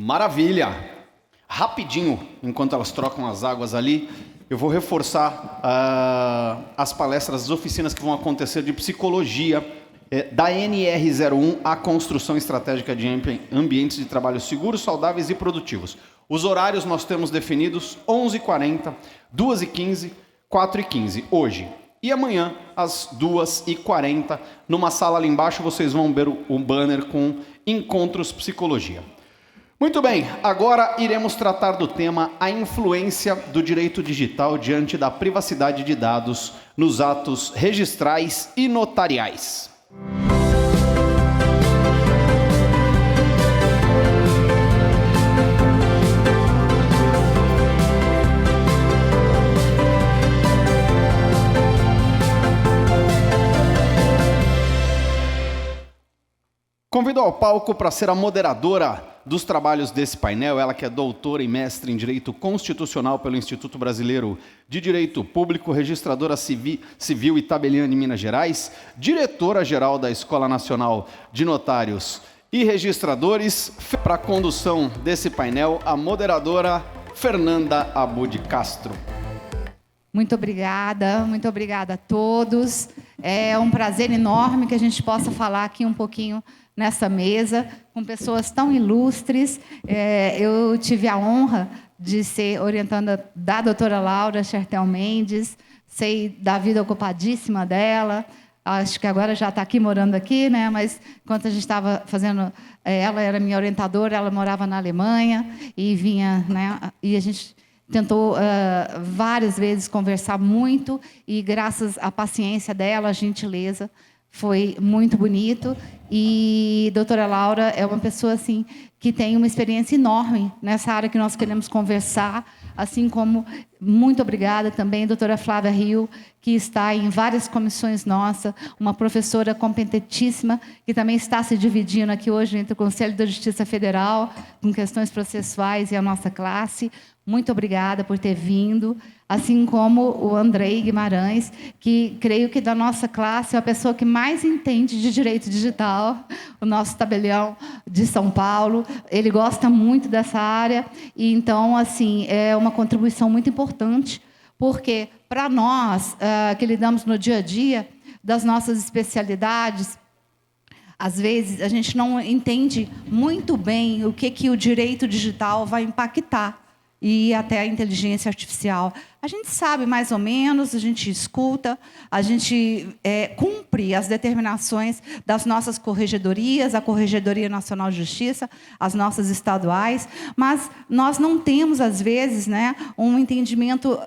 Maravilha! Rapidinho, enquanto elas trocam as águas ali, eu vou reforçar as palestras, as oficinas que vão acontecer de psicologia da NR01, a construção estratégica de ambientes de trabalho seguros, saudáveis e produtivos. Os horários nós temos definidos 11h40, 2h15, 4h15, hoje. E amanhã, às 2h40, numa sala ali embaixo, vocês vão ver o banner com Encontros Psicologia. Muito bem, agora iremos tratar do tema a influência do direito digital diante da privacidade de dados nos atos registrais e notariais. Convido ao palco para ser a moderadora dos trabalhos desse painel, ela que é doutora e mestre em Direito Constitucional pelo Instituto Brasileiro de Direito Público, registradora civil e tabeliã de Minas Gerais, diretora-geral da Escola Nacional de Notários e Registradores. Para a condução desse painel, a moderadora Fernanda Abud Castro. Muito obrigada a todos. É um prazer enorme que a gente possa falar aqui um pouquinho nessa mesa, com pessoas tão ilustres. Eu tive a honra de ser orientanda da doutora Laura Chertel Mendes, sei da vida ocupadíssima dela, acho que agora já está aqui, morando aqui, né? Mas enquanto a gente estava fazendo... ela era minha orientadora, ela morava na Alemanha, e vinha... né? E a gente tentou várias vezes conversar muito, e graças à paciência dela, à gentileza, foi muito bonito. E a doutora Laura é uma pessoa assim, que tem uma experiência enorme nessa área que nós queremos conversar, assim como, muito obrigada também, a doutora Flávia Rio, que está em várias comissões nossas, uma professora competentíssima, que também está se dividindo aqui hoje entre o Conselho da Justiça Federal, com questões processuais, e a nossa classe. Muito obrigada por ter vindo, assim como o Andrei Guimarães, que creio que da nossa classe é a pessoa que mais entende de direito digital, o nosso tabelião de São Paulo. Ele gosta muito dessa área, e então, assim, é uma contribuição muito importante, porque para nós, que lidamos no dia a dia das nossas especialidades, às vezes a gente não entende muito bem o que o direito digital vai impactar, e até a inteligência artificial. A gente sabe mais ou menos, a gente escuta, a gente cumpre as determinações das nossas corregedorias, a Corregedoria Nacional de Justiça, as nossas estaduais, mas nós não temos, às vezes, né, um entendimento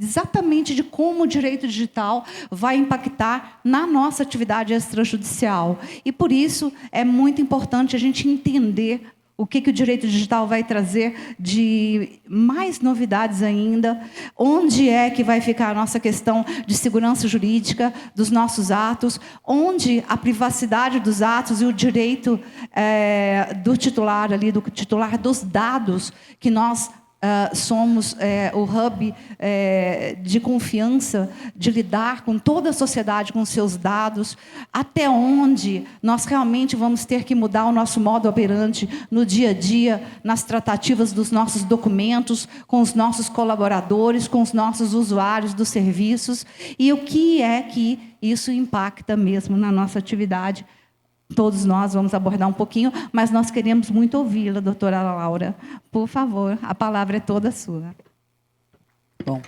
exatamente de como o direito digital vai impactar na nossa atividade extrajudicial. E, por isso, é muito importante a gente entender o que o direito digital vai trazer de mais novidades ainda, onde é que vai ficar a nossa questão de segurança jurídica dos nossos atos, onde a privacidade dos atos e o direito do titular ali, do titular dos dados que nós somos o hub de confiança, de lidar com toda a sociedade, com seus dados, até onde nós realmente vamos ter que mudar o nosso modo operante no dia a dia, nas tratativas dos nossos documentos, com os nossos colaboradores, com os nossos usuários dos serviços, e o que é que isso impacta mesmo na nossa atividade. Todos nós vamos abordar um pouquinho, mas nós queremos muito ouvi-la, doutora Laura. Por favor, a palavra é toda sua. Bom.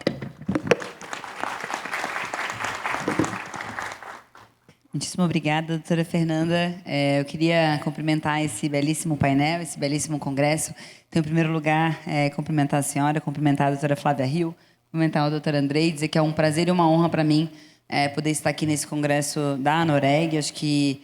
Muitíssimo obrigada, doutora Fernanda. Eu queria cumprimentar esse belíssimo painel, esse belíssimo congresso. Então, em primeiro lugar, cumprimentar a senhora, cumprimentar a doutora Flávia Rio, cumprimentar o doutor Andrei, dizer que é um prazer e uma honra para mim poder estar aqui nesse congresso da ANOREG. Acho que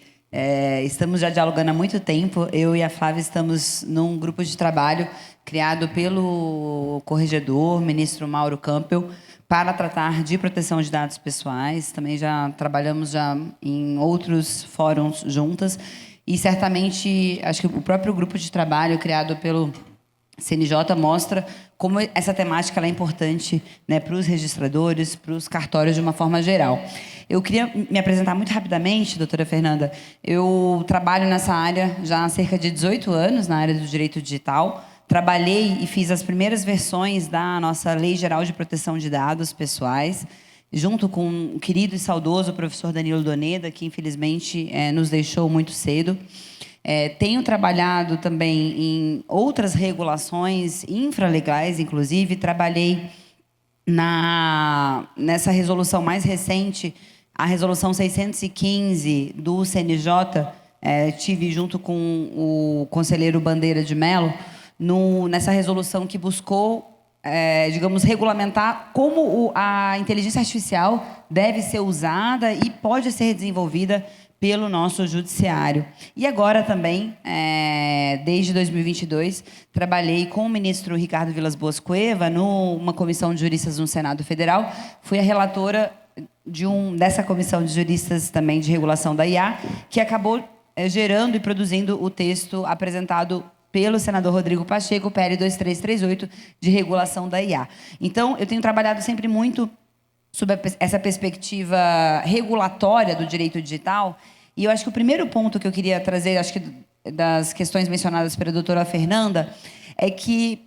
estamos já dialogando há muito tempo. Eu e a Flávia estamos num grupo de trabalho criado pelo corregedor, ministro Mauro Campbell, para tratar de proteção de dados pessoais. Também já trabalhamos em outros fóruns juntas. E, certamente, acho que o próprio grupo de trabalho criado pelo CNJ mostra como essa temática ela é importante, né, para os registradores, para os cartórios de uma forma geral. Eu queria me apresentar muito rapidamente, doutora Fernanda. Eu trabalho nessa área já há cerca de 18 anos, na área do direito digital. Trabalhei e fiz as primeiras versões da nossa Lei Geral de Proteção de Dados Pessoais, junto com o querido e saudoso professor Danilo Doneda, que infelizmente nos deixou muito cedo. Tenho trabalhado também em outras regulações infralegais, inclusive. Trabalhei nessa resolução mais recente, a resolução 615 do CNJ. Tive junto com o conselheiro Bandeira de Mello, nessa resolução que buscou, digamos, regulamentar como a inteligência artificial deve ser usada e pode ser desenvolvida pelo nosso judiciário. E agora também, desde 2022, trabalhei com o ministro Ricardo Vilas Boas Cueva numa comissão de juristas no Senado Federal. Fui a relatora dessa comissão de juristas também de regulação da IA, que acabou gerando e produzindo o texto apresentado pelo senador Rodrigo Pacheco, PL 2338, de regulação da IA. Então, eu tenho trabalhado sempre muito sobre essa perspectiva regulatória do direito digital. E eu acho que o primeiro ponto que eu queria trazer, acho que das questões mencionadas pela doutora Fernanda, é que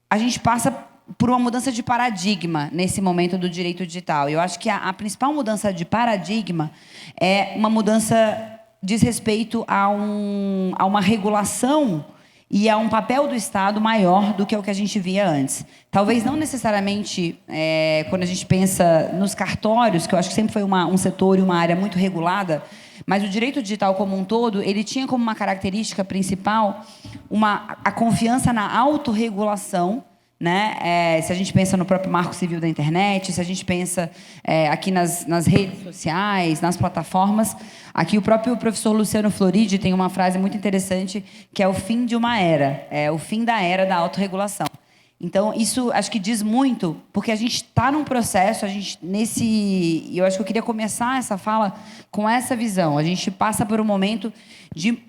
a gente passa por uma mudança de paradigma nesse momento do direito digital. Eu acho que a principal mudança de paradigma é uma mudança diz respeito a uma regulação e a um papel do Estado maior do que o que a gente via antes. Talvez não necessariamente quando a gente pensa nos cartórios, que eu acho que sempre foi um setor e uma área muito regulada, mas o direito digital como um todo, ele tinha como uma característica principal a confiança na autorregulação, né? Se a gente pensa no próprio Marco Civil da Internet, se a gente pensa aqui nas redes sociais, nas plataformas, aqui o próprio professor Luciano Floridi tem uma frase muito interessante, que é o fim de uma era, o fim da era da autorregulação. Então, isso acho que diz muito, porque a gente está num processo, eu acho que eu queria começar essa fala com essa visão. A gente passa por um momento de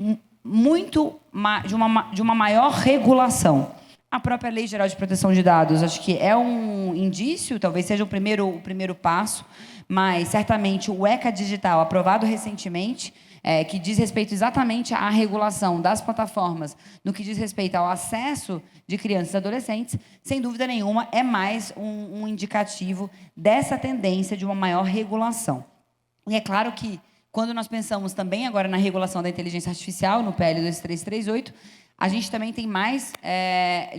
uma maior regulação. A própria Lei Geral de Proteção de Dados, acho que é um indício, talvez seja o primeiro passo, mas certamente o ECA Digital, aprovado recentemente, que diz respeito exatamente à regulação das plataformas, no que diz respeito ao acesso de crianças e adolescentes, sem dúvida nenhuma, é mais um indicativo dessa tendência de uma maior regulação. E é claro que, quando nós pensamos também agora na regulação da inteligência artificial, no PL 2338, a gente também tem mais,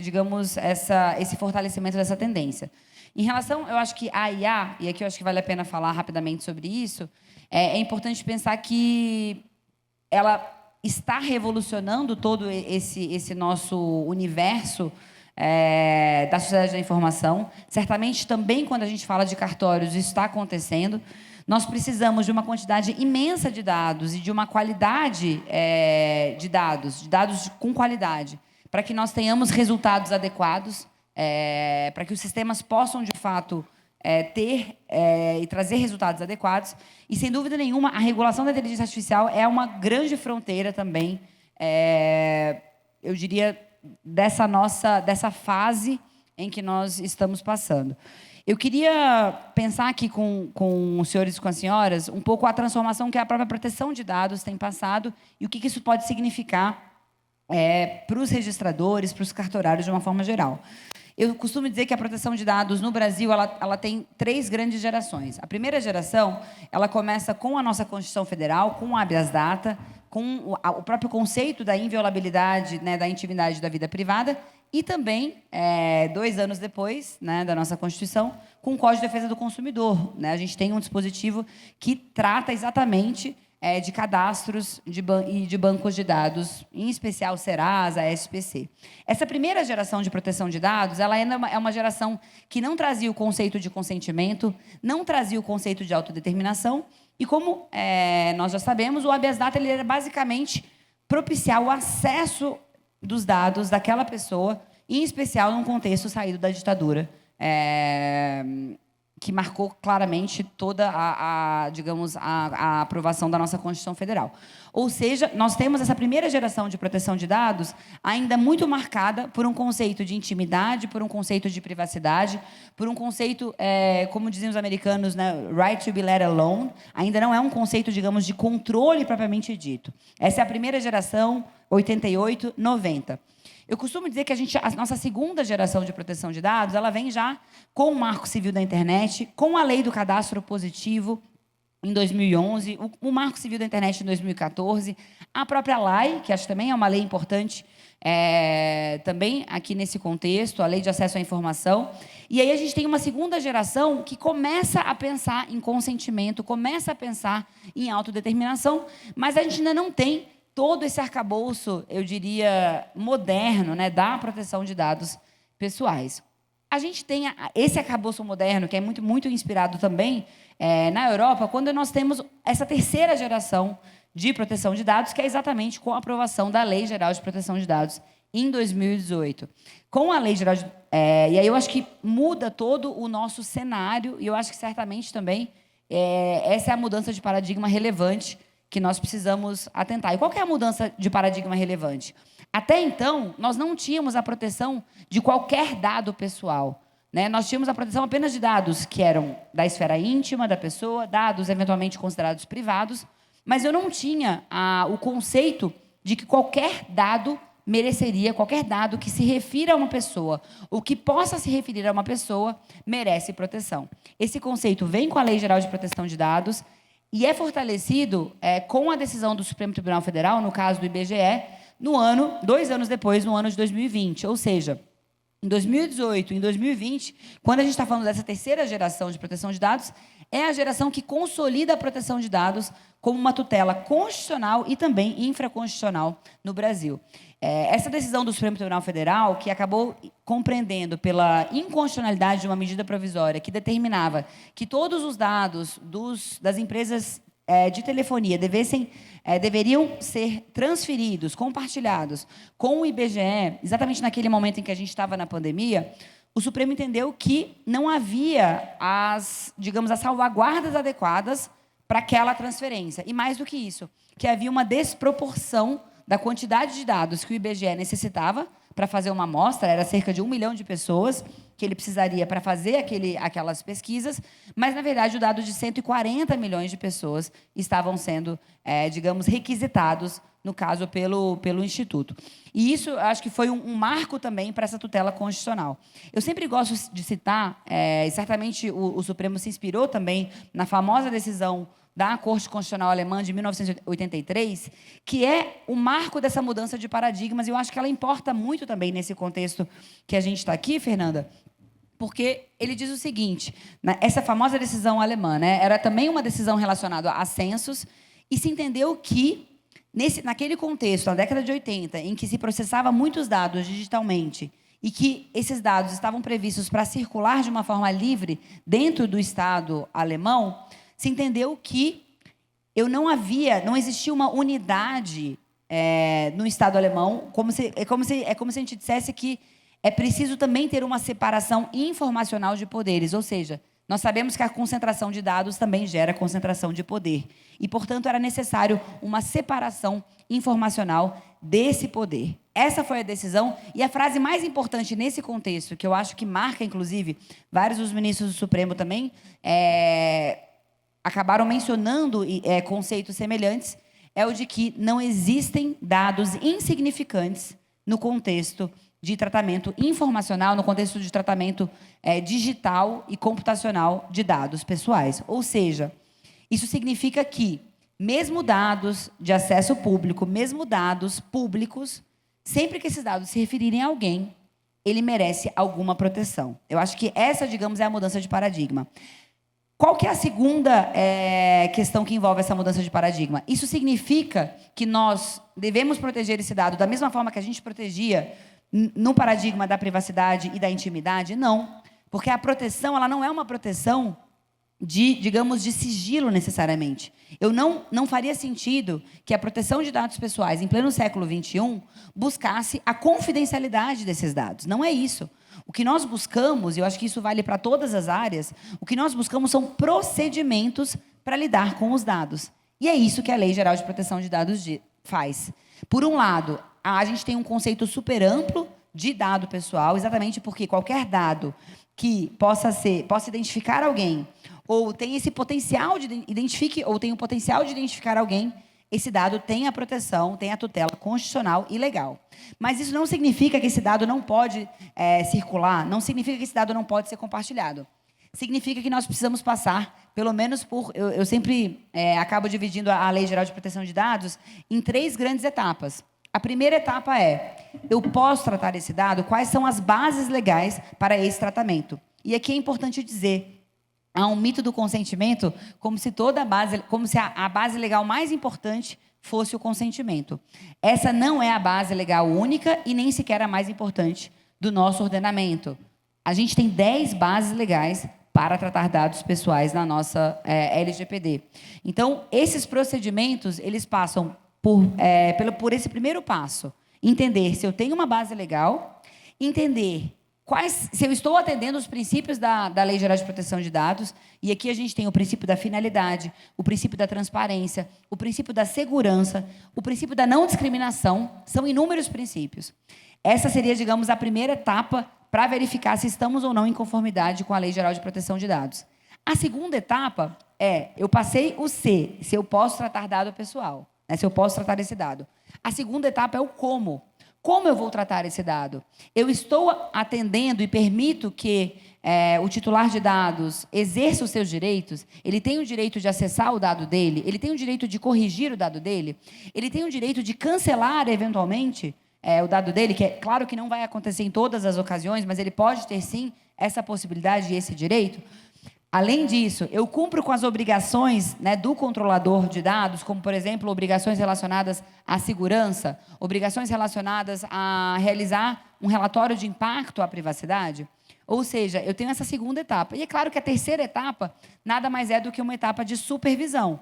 digamos, esse fortalecimento dessa tendência. Em relação, eu acho que a IA, e aqui eu acho que vale a pena falar rapidamente sobre isso, é importante pensar que ela está revolucionando todo esse nosso universo da sociedade da informação. Certamente, também, quando a gente fala de cartórios, isso está acontecendo. Nós precisamos de uma quantidade imensa de dados e de uma qualidade de dados com qualidade, para que nós tenhamos resultados adequados, para que os sistemas possam, de fato, ter e trazer resultados adequados. E, sem dúvida nenhuma, a regulação da inteligência artificial é uma grande fronteira também, eu diria, dessa fase em que nós estamos passando. Eu queria pensar aqui com os senhores e com as senhoras um pouco a transformação que a própria proteção de dados tem passado e o que isso pode significar para os registradores, para os cartorários de uma forma geral. Eu costumo dizer que a proteção de dados no Brasil ela tem 3 grandes gerações. A primeira geração ela começa com a nossa Constituição Federal, com o habeas data, com o próprio conceito da inviolabilidade, né, da intimidade da vida privada, e também, 2 anos depois, né, da nossa Constituição, com o Código de Defesa do Consumidor. Né? A gente tem um dispositivo que trata exatamente de cadastros e de bancos de dados, em especial Serasa, SPC. Essa primeira geração de proteção de dados, ela ainda é uma geração que não trazia o conceito de consentimento, não trazia o conceito de autodeterminação, e como nós já sabemos, o habeas data ele era basicamente propiciar o acesso dos dados daquela pessoa, em especial num contexto saído da ditadura, que marcou claramente toda digamos, a aprovação da nossa Constituição Federal. Ou seja, nós temos essa primeira geração de proteção de dados ainda muito marcada por um conceito de intimidade, por um conceito de privacidade, por um conceito, como diziam os americanos, né, right to be let alone. Ainda não é um conceito, digamos, de controle propriamente dito. Essa é a primeira geração, 88, 90. Eu costumo dizer que a nossa segunda geração de proteção de dados, ela vem já com o Marco Civil da Internet, com a Lei do Cadastro Positivo, em 2011, o Marco Civil da Internet em 2014, a própria LAI, que acho também é uma lei importante, também aqui nesse contexto, a Lei de Acesso à Informação. E aí a gente tem uma segunda geração que começa a pensar em consentimento, começa a pensar em autodeterminação, mas a gente ainda não tem todo esse arcabouço, eu diria, moderno, né, da proteção de dados pessoais. A gente tem esse arcabouço moderno, que é muito, muito inspirado também na Europa, quando nós temos essa terceira geração de proteção de dados, que é exatamente com a aprovação da Lei Geral de Proteção de Dados em 2018. Com a Lei Geral de... e aí eu acho que muda todo o nosso cenário, e eu acho que certamente também essa é a mudança de paradigma relevante que nós precisamos atentar. E qual que é a mudança de paradigma relevante? Até então, nós não tínhamos a proteção de qualquer dado pessoal, né? Nós tínhamos a proteção apenas de dados que eram da esfera íntima da pessoa, dados eventualmente considerados privados, mas eu não tinha o conceito de que qualquer dado mereceria, qualquer dado que se refira a uma pessoa, ou que possa se referir a uma pessoa, merece proteção. Esse conceito vem com a Lei Geral de Proteção de Dados, e é fortalecido com a decisão do Supremo Tribunal Federal, no caso do IBGE, 2 anos depois, no ano de 2020. Ou seja, em 2018 e em 2020, quando a gente está falando dessa terceira geração de proteção de dados, é a geração que consolida a proteção de dados como uma tutela constitucional e também infraconstitucional no Brasil. Essa decisão do Supremo Tribunal Federal, que acabou compreendendo pela inconstitucionalidade de uma medida provisória que determinava que todos os dados das empresas de telefonia deveriam ser transferidos, compartilhados com o IBGE, exatamente naquele momento em que a gente estava na pandemia, o Supremo entendeu que não havia as salvaguardas adequadas para aquela transferência. E mais do que isso, que havia uma desproporção da quantidade de dados que o IBGE necessitava para fazer uma amostra, era cerca de 1 milhão de pessoas que ele precisaria para fazer aquelas pesquisas, mas, na verdade, o dado de 140 milhões de pessoas estavam sendo, requisitados, no caso, pelo Instituto. E isso, acho que foi um marco também para essa tutela constitucional. Eu sempre gosto de citar, e certamente o Supremo se inspirou também na famosa decisão da Corte Constitucional Alemã de 1983, que é o marco dessa mudança de paradigmas, e eu acho que ela importa muito também nesse contexto que a gente está aqui, Fernanda, porque ele diz o seguinte, essa famosa decisão alemã, né, era também uma decisão relacionada a censos, e se entendeu que, naquele contexto, na década de 80, em que se processava muitos dados digitalmente, e que esses dados estavam previstos para circular de uma forma livre dentro do Estado alemão, se entendeu que não existia uma unidade no Estado alemão, é como se a gente dissesse que é preciso também ter uma separação informacional de poderes, ou seja, nós sabemos que a concentração de dados também gera concentração de poder. E, portanto, era necessário uma separação informacional desse poder. Essa foi a decisão. E a frase mais importante nesse contexto, que eu acho que marca, inclusive, vários dos ministros do Supremo também, acabaram mencionando conceitos semelhantes, é o de que não existem dados insignificantes no contexto de tratamento informacional, no contexto de tratamento digital e computacional de dados pessoais. Ou seja, isso significa que, mesmo dados de acesso público, mesmo dados públicos, sempre que esses dados se referirem a alguém, ele merece alguma proteção. Eu acho que essa, é a mudança de paradigma. Qual que é a segunda questão que envolve essa mudança de paradigma? Isso significa que nós devemos proteger esse dado da mesma forma que a gente protegia no paradigma da privacidade e da intimidade? Não, porque a proteção ela não é uma proteção digamos, de sigilo necessariamente. Eu não faria sentido que a proteção de dados pessoais, em pleno século XXI, buscasse a confidencialidade desses dados. Não é isso. O que nós buscamos, e eu acho que isso vale para todas as áreas, o que nós buscamos são procedimentos para lidar com os dados. E é isso que a Lei Geral de Proteção de Dados faz. Por um lado, a gente tem um conceito super amplo de dado pessoal, exatamente porque qualquer dado que possa identificar alguém, ou tem esse potencial tem o potencial de identificar alguém, esse dado tem a proteção, tem a tutela constitucional e legal. Mas isso não significa que esse dado não pode circular, não significa que esse dado não pode ser compartilhado. Significa que nós precisamos passar, pelo menos por... Eu sempre acabo dividindo a Lei Geral de Proteção de Dados em 3 grandes etapas. A primeira etapa é, eu posso tratar esse dado? Quais são as bases legais para esse tratamento? E aqui é importante dizer, há um mito do consentimento como se a base legal mais importante fosse o consentimento. Essa não é a base legal única e nem sequer a mais importante do nosso ordenamento. A gente tem 10 bases legais para tratar dados pessoais na nossa LGPD. Então, esses procedimentos, eles passam por esse primeiro passo. Entender se eu tenho uma base legal, entender se eu estou atendendo os princípios da Lei Geral de Proteção de Dados, e aqui a gente tem o princípio da finalidade, o princípio da transparência, o princípio da segurança, o princípio da não discriminação, são inúmeros princípios. Essa seria, digamos, a primeira etapa para verificar se estamos ou não em conformidade com a Lei Geral de Proteção de Dados. A segunda etapa eu passei o C, se eu posso tratar dado pessoal, né, se eu posso tratar esse dado. A segunda etapa é o como. Como eu vou tratar esse dado? Eu estou atendendo e permito que o titular de dados exerça os seus direitos? Ele tem o direito de acessar o dado dele? Ele tem o direito de corrigir o dado dele? Ele tem o direito de cancelar, eventualmente, o dado dele? Que é claro que não vai acontecer em todas as ocasiões, mas ele pode ter, sim, essa possibilidade e esse direito. Além disso, eu cumpro com as obrigações, né, do controlador de dados, como, por exemplo, obrigações relacionadas à segurança, obrigações relacionadas a realizar um relatório de impacto à privacidade. Ou seja, eu tenho essa segunda etapa. E é claro que a terceira etapa nada mais é do que uma etapa de supervisão.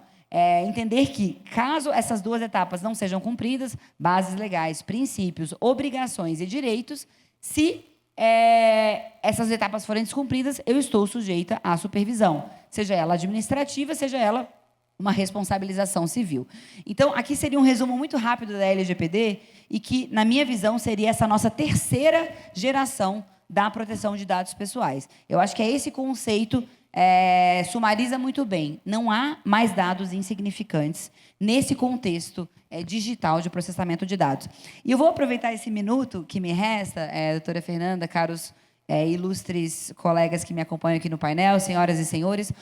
Entender que, caso essas 2 etapas não sejam cumpridas, bases legais, princípios, obrigações e direitos, se essas etapas forem descumpridas, eu estou sujeita à supervisão, seja ela administrativa, seja ela uma responsabilização civil. Então, aqui seria um resumo muito rápido da LGPD e que, na minha visão, seria essa nossa terceira geração da proteção de dados pessoais. Eu acho que esse conceito sumariza muito bem. Não há mais dados insignificantes nesse contexto digital de processamento de dados. E eu vou aproveitar esse minuto que me resta, doutora Fernanda, caros ilustres colegas que me acompanham aqui no painel, senhoras e senhores,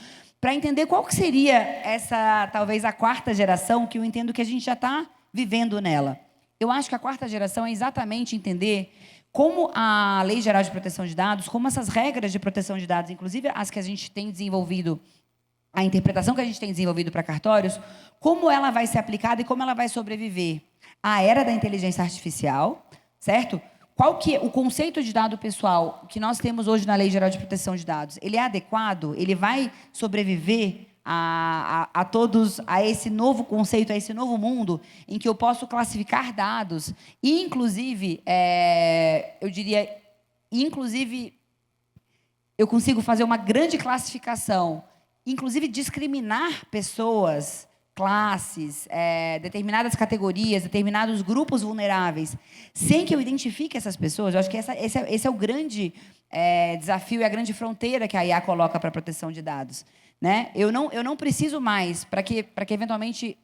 para entender qual que seria essa, talvez, a 4ª geração, que eu entendo que a gente já está vivendo nela. Eu acho que a 4ª geração é exatamente entender como a Lei Geral de Proteção de Dados, como essas regras de proteção de dados, inclusive as que a gente tem desenvolvido, a interpretação que a gente tem desenvolvido para cartórios, como ela vai ser aplicada e como ela vai sobreviver à era da inteligência artificial, certo? Qual que é o conceito de dado pessoal que nós temos hoje na Lei Geral de Proteção de Dados? Ele é adequado? Ele vai sobreviver a esse novo conceito, a esse novo mundo, em que eu posso classificar dados e, inclusive, eu diria, eu consigo fazer uma grande classificação, inclusive discriminar pessoas, classes, determinadas categorias, determinados grupos vulneráveis, sem que eu identifique essas pessoas. Eu acho que esse é o grande desafio e a grande fronteira que a IA coloca para a proteção de dados. Né? Eu não preciso mais, para que eventualmente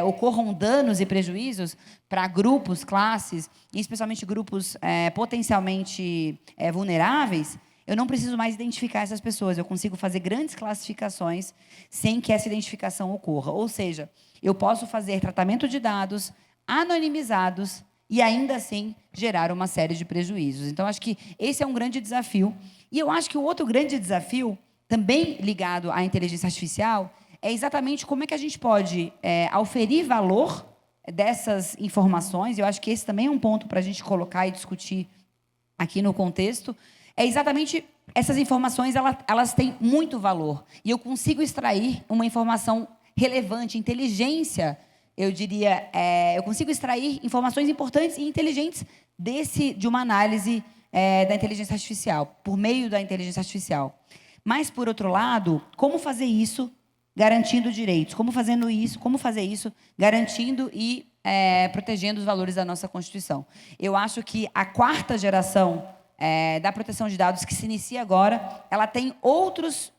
ocorram danos e prejuízos para grupos, classes, e especialmente grupos potencialmente vulneráveis, eu não preciso mais identificar essas pessoas. Eu consigo fazer grandes classificações sem que essa identificação ocorra. Ou seja, eu posso fazer tratamento de dados anonimizados e, ainda assim, gerar uma série de prejuízos. Então, acho que esse é um grande desafio. E eu acho que o outro grande desafio, também ligado à inteligência artificial, é exatamente como é que a gente pode auferir valor dessas informações. Eu acho que esse também é um ponto para a gente colocar e discutir aqui no contexto. É exatamente essas informações elas têm muito valor. E eu consigo extrair uma informação relevante, inteligência, eu diria, eu consigo extrair informações importantes e inteligentes de uma análise da inteligência artificial, por meio da inteligência artificial. Mas, por outro lado, como fazer isso garantindo direitos? Como fazer isso garantindo e protegendo os valores da nossa Constituição? Eu acho que a 4ª geração da proteção de dados, que se inicia agora, ela tem outros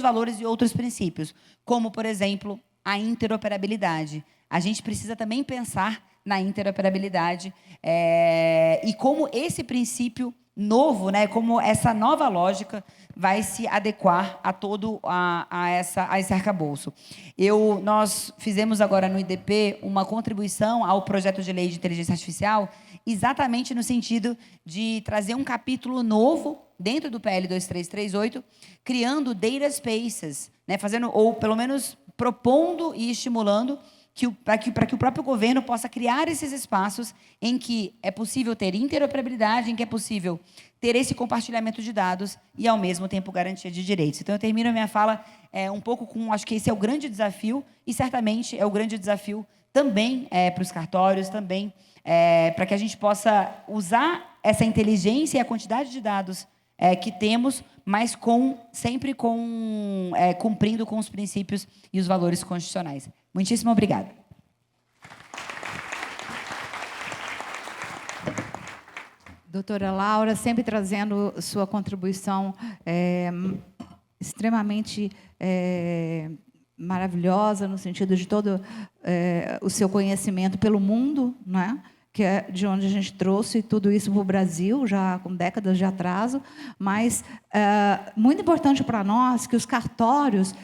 valores e outros princípios, como, por exemplo, a interoperabilidade. A gente precisa também pensar na interoperabilidade e como esse princípio novo, né, como essa nova lógica vai se adequar a todo esse arcabouço. Nós fizemos agora no IDP uma contribuição ao projeto de lei de inteligência artificial, exatamente no sentido de trazer um capítulo novo dentro do PL 2338, criando data spaces, né, ou pelo menos propondo e estimulando para que o próprio governo possa criar esses espaços em que é possível ter interoperabilidade, em que é possível ter esse compartilhamento de dados e, ao mesmo tempo, garantia de direitos. Então, eu termino a minha fala um pouco com... Acho que esse é o grande desafio e, certamente, é o grande desafio também para os cartórios, também para que a gente possa usar essa inteligência e a quantidade de dados que temos, mas sempre cumprindo com os princípios e os valores constitucionais. Muitíssimo obrigada. Doutora Laura, sempre trazendo sua contribuição extremamente maravilhosa, no sentido de todo o seu conhecimento pelo mundo, né? Que é de onde a gente trouxe tudo isso para o Brasil, já com décadas de atraso, mas muito importante para nós que os cartórios,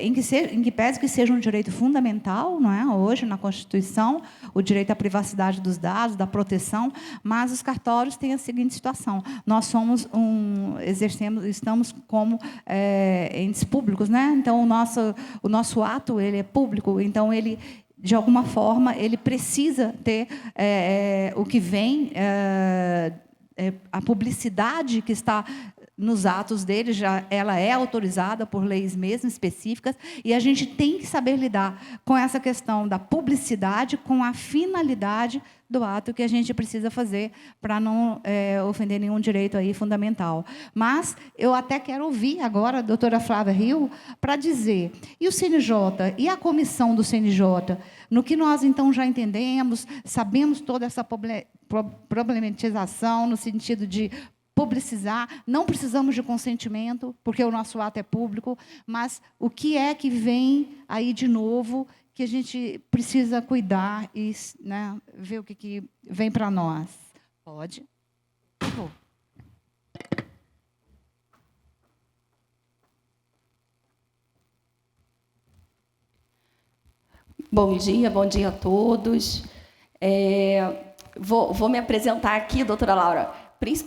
em que pese que seja um direito fundamental, não é? Hoje, na Constituição, o direito à privacidade dos dados, da proteção, mas os cartórios têm a seguinte situação: nós estamos como entes públicos, né? Então, o nosso ato ele é público, então ele, de alguma forma, ele precisa ter o que vem, a publicidade que está nos atos dele, ela é autorizada por leis mesmo específicas, e a gente tem que saber lidar com essa questão da publicidade, com a finalidade do ato que a gente precisa fazer para não ofender nenhum direito aí fundamental. Mas eu até quero ouvir agora a doutora Flávia Hill para dizer, e o CNJ, e a comissão do CNJ, no que nós, então, já entendemos, sabemos toda essa problematização no sentido de publicizar, não precisamos de consentimento, porque o nosso ato é público, mas o que é que vem aí de novo que a gente precisa cuidar e, né, ver o que vem para nós? Pode? Por favor. Bom dia a todos. Vou me apresentar aqui, doutora Laura.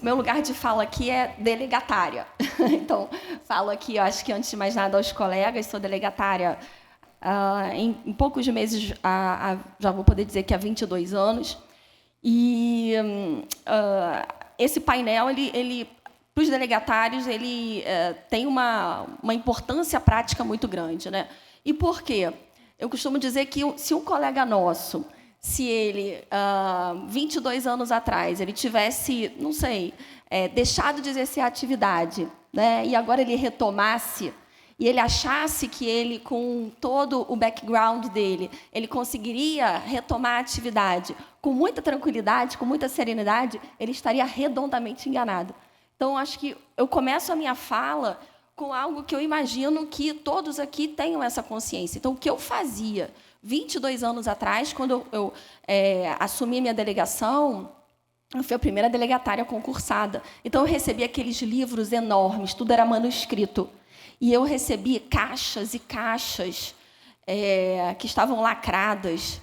Meu lugar de fala aqui é delegatária. Então, falo aqui, eu acho que, antes de mais nada, aos colegas, sou delegatária em poucos meses, já vou poder dizer que há 22 anos. E esse painel, para os delegatários, ele tem uma importância prática muito grande, né? E por quê? Eu costumo dizer que, se um colega nosso, se ele, 22 anos atrás, ele tivesse, não sei, deixado de exercer a atividade, né, e agora ele retomasse, e ele achasse que ele, com todo o background dele, ele conseguiria retomar a atividade com muita tranquilidade, com muita serenidade, ele estaria redondamente enganado. Então, acho que eu começo a minha fala com algo que eu imagino que todos aqui tenham essa consciência. Então, o que eu fazia 22 anos atrás, quando eu assumi minha delegação, eu fui a primeira delegatária concursada. Então, eu recebi aqueles livros enormes, tudo era manuscrito. E eu recebi caixas e caixas que estavam lacradas.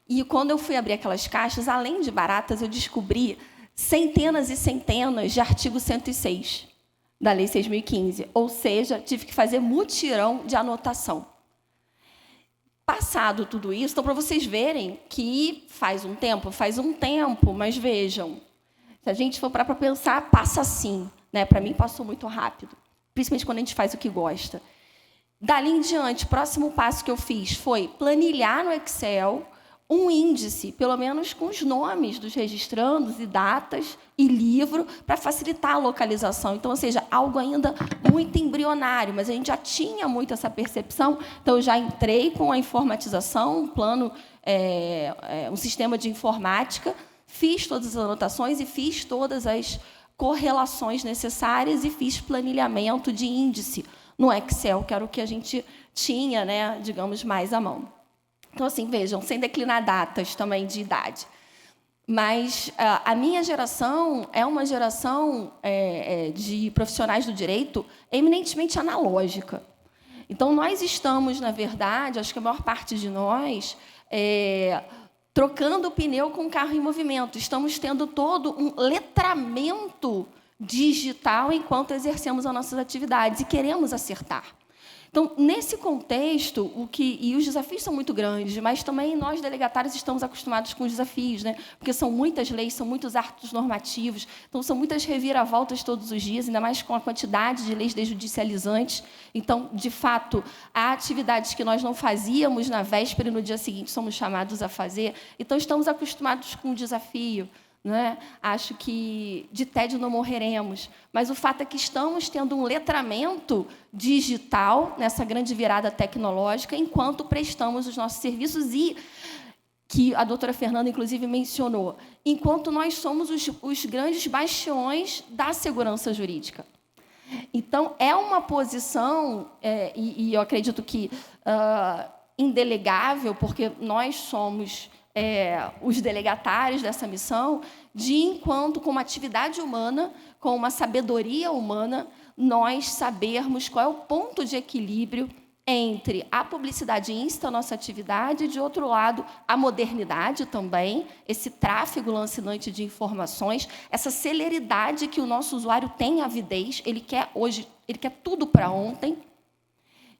E, quando eu fui abrir aquelas caixas, além de baratas, eu descobri centenas e centenas de artigo 106 da Lei 6.015. Ou seja, tive que fazer mutirão de anotação. Passado tudo isso, então, para vocês verem que faz um tempo, mas vejam, Se a gente for para pensar, passa assim, né? Para mim, passou muito rápido, principalmente quando a gente faz o que gosta. Dali em diante, o próximo passo que eu fiz foi planilhar no Excel um índice, pelo menos com os nomes dos registrandos e datas e livro, para facilitar a localização. Então, ou seja, algo ainda muito embrionário, mas a gente já tinha muito essa percepção, então eu já entrei com a informatização, um plano, um sistema de informática, fiz todas as anotações e fiz todas as correlações necessárias e fiz planilhamento de índice no Excel, que era o que a gente tinha, né, digamos, mais à mão. Então, assim, vejam, sem declinar datas também de idade. Mas a minha geração é uma geração de profissionais do direito eminentemente analógica. Então, nós estamos, na verdade, acho que a maior parte de nós, trocando o pneu com o carro em movimento. Estamos tendo todo um letramento digital enquanto exercemos as nossas atividades e queremos acertar. Então, nesse contexto, e os desafios são muito grandes, mas também nós, delegatários, estamos acostumados com os desafios, né? Porque são muitas leis, são muitos atos normativos, então são muitas reviravoltas todos os dias, ainda mais com a quantidade de leis desjudicializantes. Então, de fato, há atividades que nós não fazíamos na véspera e no dia seguinte somos chamados a fazer. Então, estamos acostumados com o desafio. Né? Acho que de tédio não morreremos, mas o fato é que estamos tendo um letramento digital nessa grande virada tecnológica, enquanto prestamos os nossos serviços e que a doutora Fernanda, inclusive, mencionou, enquanto nós somos os grandes bastiões da segurança jurídica. Então, é uma posição, e eu acredito que indelegável, porque nós somos os delegatários dessa missão, de enquanto, com uma atividade humana, com uma sabedoria humana, nós sabermos qual é o ponto de equilíbrio entre a publicidade insta a nossa atividade e, de outro lado, a modernidade também, esse tráfego lancinante de informações, essa celeridade que o nosso usuário tem avidez, ele quer hoje, ele quer tudo para ontem.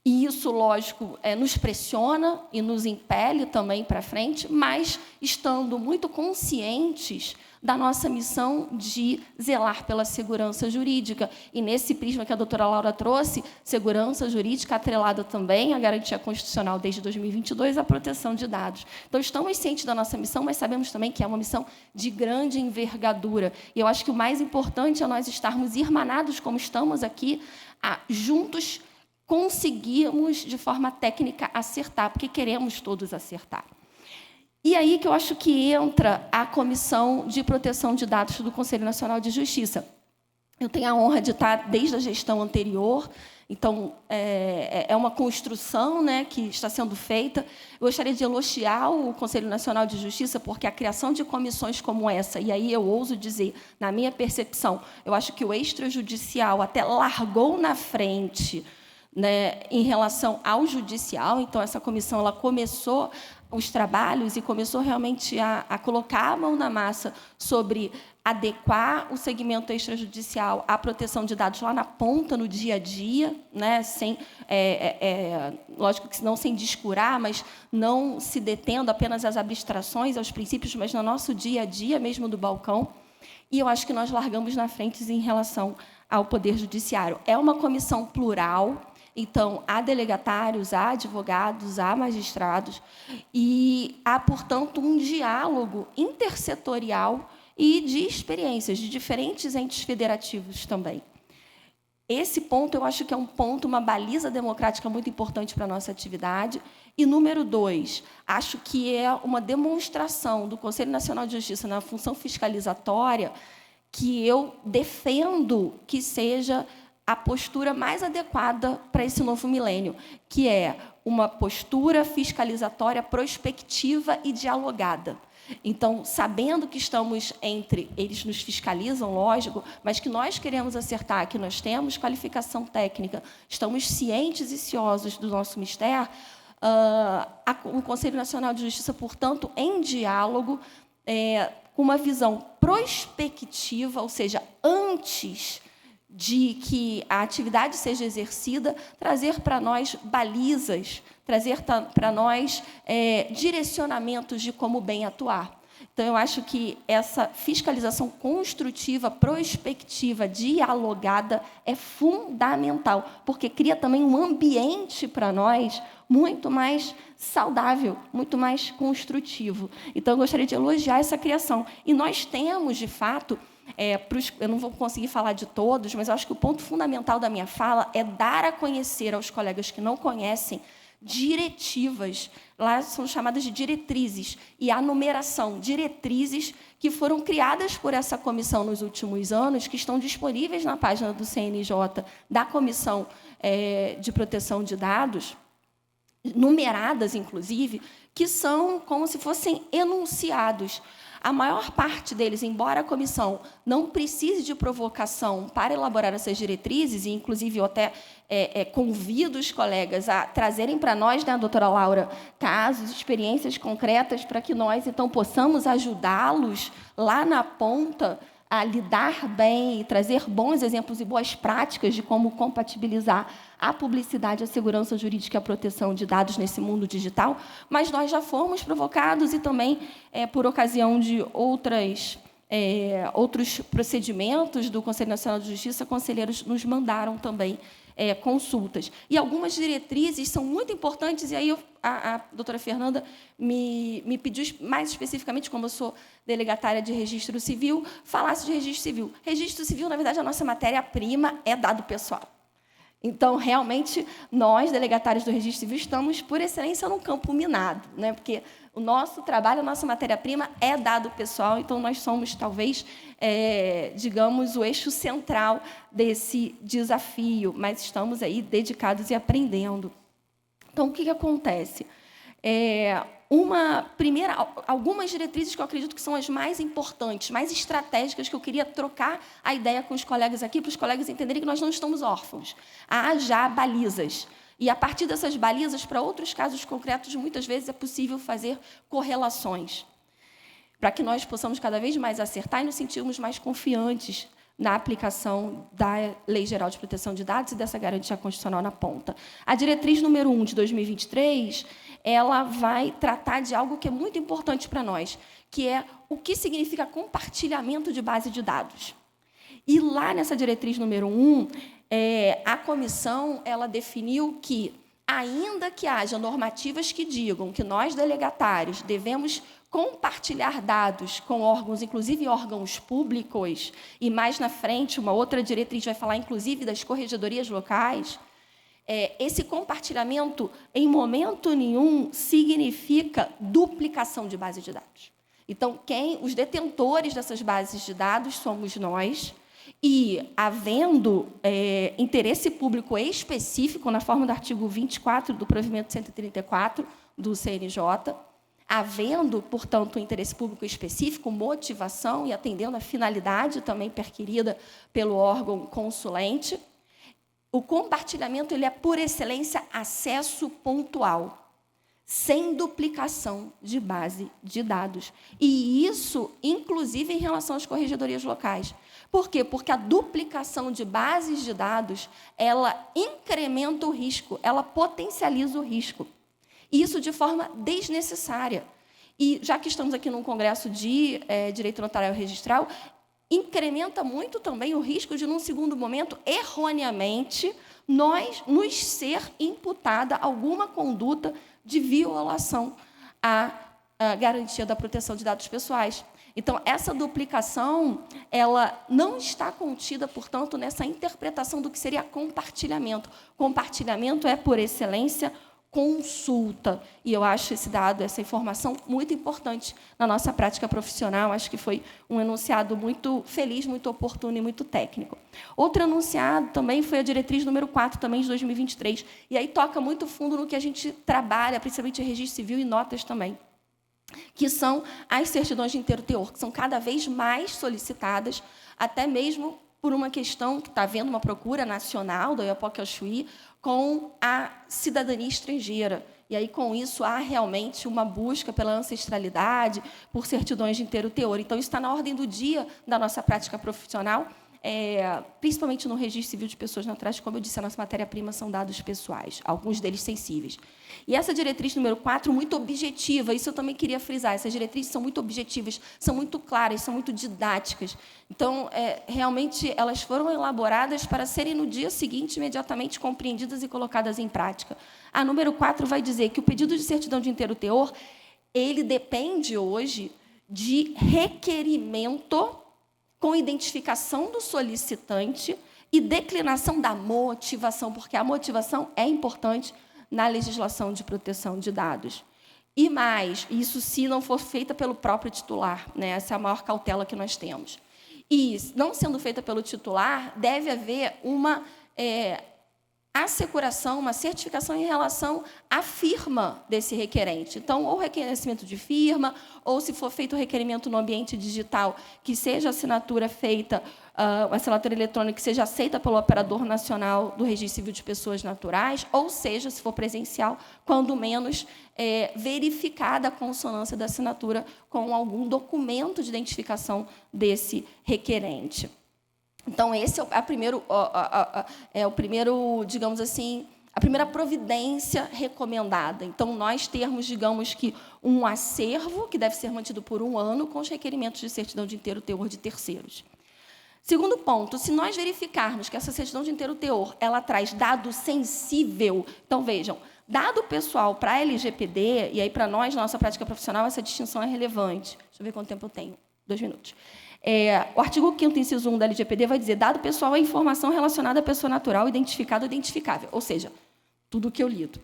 E isso, lógico, nos pressiona e nos impele também para frente, mas estando muito conscientes da nossa missão de zelar pela segurança jurídica. E, nesse prisma que a doutora Laura trouxe, segurança jurídica atrelada também à garantia constitucional desde 2022, à proteção de dados. Então, estamos cientes da nossa missão, mas sabemos também que é uma missão de grande envergadura. E eu acho que o mais importante é nós estarmos irmanados, como estamos aqui, juntos, conseguirmos, de forma técnica, acertar, porque queremos todos acertar. E aí que eu acho que entra a Comissão de Proteção de Dados do Conselho Nacional de Justiça. Eu tenho a honra de estar desde a gestão anterior, então, é uma construção, né, que está sendo feita. Eu gostaria de elogiar o Conselho Nacional de Justiça, porque a criação de comissões como essa, e aí eu ouso dizer, na minha percepção, eu acho que o extrajudicial até largou na frente, né, em relação ao judicial. Então, essa comissão ela começou os trabalhos e começou realmente a colocar a mão na massa sobre adequar o segmento extrajudicial à proteção de dados lá na ponta, no dia a dia, né, sem, lógico que não sem descurar, mas não se detendo apenas às abstrações, aos princípios, mas no nosso dia a dia mesmo do balcão. E eu acho que nós largamos na frente em relação ao Poder Judiciário. É uma comissão plural. Então, há delegatários, há advogados, há magistrados, e há, portanto, um diálogo intersetorial e de experiências de diferentes entes federativos também. Esse ponto, eu acho que é um ponto, uma baliza democrática muito importante para a nossa atividade. E, número 2, acho que é uma demonstração do Conselho Nacional de Justiça na função fiscalizatória que eu defendo que seja a postura mais adequada para esse novo milênio, que é uma postura fiscalizatória prospectiva e dialogada. Então, sabendo que estamos entre... Eles nos fiscalizam, lógico, mas que nós queremos acertar, que nós temos qualificação técnica, estamos cientes e ciosos do nosso mistério, o Conselho Nacional de Justiça, portanto, em diálogo, com uma visão prospectiva, ou seja, antes de que a atividade seja exercida, trazer para nós balizas, trazer para nós direcionamentos de como bem atuar. Então, eu acho que essa fiscalização construtiva, prospectiva, dialogada é fundamental, porque cria também um ambiente para nós muito mais saudável, muito mais construtivo. Então, eu gostaria de elogiar essa criação. E nós temos, de fato, eu não vou conseguir falar de todos, mas eu acho que o ponto fundamental da minha fala é dar a conhecer aos colegas que não conhecem diretivas, lá são chamadas de diretrizes, e a numeração, diretrizes que foram criadas por essa comissão nos últimos anos, que estão disponíveis na página do CNJ, da Comissão de Proteção de Dados, numeradas, inclusive, que são como se fossem enunciados. A maior parte deles, embora a comissão não precise de provocação para elaborar essas diretrizes, e, inclusive, eu até convido os colegas a trazerem para nós, né, doutora Laura, casos, experiências concretas, para que nós, então, possamos ajudá-los lá na ponta a lidar bem e trazer bons exemplos e boas práticas de como compatibilizar a publicidade, a segurança jurídica e a proteção de dados nesse mundo digital, mas nós já fomos provocados e também, por ocasião de outros procedimentos do Conselho Nacional de Justiça, conselheiros nos mandaram também consultas. E algumas diretrizes são muito importantes, e aí a doutora Fernanda me pediu, mais especificamente, como eu sou delegatária de registro civil, falasse de registro civil. Registro civil, na verdade, a nossa matéria-prima é dado pessoal. Então, realmente, nós, delegatários do registro civil, estamos, por excelência, num campo minado, né? Porque o nosso trabalho, a nossa matéria-prima é dado pessoal, então nós somos, talvez, digamos, o eixo central desse desafio, mas estamos aí dedicados e aprendendo. Então, o que acontece? Algumas diretrizes que eu acredito que são as mais importantes, mais estratégicas, que eu queria trocar a ideia com os colegas aqui, para os colegas entenderem que nós não estamos órfãos. Há já balizas. E, a partir dessas balizas, para outros casos concretos, muitas vezes é possível fazer correlações, para que nós possamos cada vez mais acertar e nos sentirmos mais confiantes na aplicação da Lei Geral de Proteção de Dados e dessa garantia constitucional na ponta. A diretriz número 1 de 2023, ela vai tratar de algo que é muito importante para nós, que é o que significa compartilhamento de base de dados. E lá nessa diretriz número 1, a comissão ela definiu que, ainda que haja normativas que digam que nós, delegatários, devemos compartilhar dados com órgãos, inclusive órgãos públicos, e mais na frente, uma outra diretriz vai falar, inclusive, das corregedorias locais, esse compartilhamento, em momento nenhum, significa duplicação de base de dados. Então, os detentores dessas bases de dados somos nós, e, havendo interesse público específico, na forma do artigo 24 do provimento 134 do CNJ, havendo, portanto, interesse público específico, motivação e atendendo à finalidade também perquirida pelo órgão consulente, o compartilhamento ele é, por excelência, acesso pontual, sem duplicação de base de dados. E isso, inclusive, em relação às corregedorias locais. Por quê? Porque a duplicação de bases de dados, ela incrementa o risco, ela potencializa o risco. Isso de forma desnecessária. E, já que estamos aqui num congresso de direito notarial registral, incrementa muito também o risco de, num segundo momento, erroneamente, nos ser imputada alguma conduta de violação à garantia da proteção de dados pessoais. Então, essa duplicação ela não está contida, portanto, nessa interpretação do que seria compartilhamento. Compartilhamento é, por excelência, consulta. E eu acho esse dado, essa informação, muito importante na nossa prática profissional. Acho que foi um enunciado muito feliz, muito oportuno e muito técnico. Outro enunciado também foi a diretriz número 4, também de 2023. E aí toca muito fundo no que a gente trabalha, principalmente em registro civil e notas também, que são as certidões de inteiro teor, que são cada vez mais solicitadas, até mesmo por uma questão que está havendo uma procura nacional do Oiapoque ao Chuí com a cidadania estrangeira. E aí, com isso, há realmente uma busca pela ancestralidade, por certidões de inteiro teor. Então, isso está na ordem do dia da nossa prática profissional. principalmente no registro civil de pessoas naturais, como eu disse, a nossa matéria-prima são dados pessoais, alguns deles sensíveis. E essa diretriz número 4, muito objetiva, isso eu também queria frisar, essas diretrizes são muito objetivas, são muito claras, são muito didáticas. Então, realmente, elas foram elaboradas para serem, no dia seguinte, imediatamente compreendidas e colocadas em prática. A número 4 vai dizer que o pedido de certidão de inteiro teor, ele depende, hoje, de requerimento com identificação do solicitante e declinação da motivação, porque a motivação é importante na legislação de proteção de dados. E mais, isso se não for feita pelo próprio titular, né? Essa é a maior cautela que nós temos. E, não sendo feita pelo titular, deve haver uma assecuração, uma certificação em relação à firma desse requerente. Então, ou reconhecimento de firma, ou, se for feito o requerimento no ambiente digital, que seja assinatura feita, uma assinatura eletrônica que seja aceita pelo Operador Nacional do Registro Civil de Pessoas Naturais, ou seja, se for presencial, quando menos, verificada a consonância da assinatura com algum documento de identificação desse requerente. Então, esse é o primeiro, digamos assim, a primeira providência recomendada. Então, nós termos, digamos que, um acervo que deve ser mantido por 1 ano com os requerimentos de certidão de inteiro teor de terceiros. Segundo ponto, se nós verificarmos que essa certidão de inteiro teor ela traz dado sensível, então, vejam, dado pessoal para a LGPD, e aí para nós, na nossa prática profissional, essa distinção é relevante. Deixa eu ver quanto tempo eu tenho. 2 minutos. O artigo 5º, inciso 1 da LGPD vai dizer: dado pessoal é informação relacionada à pessoa natural, identificada ou identificável. Ou seja, tudo o que eu lido.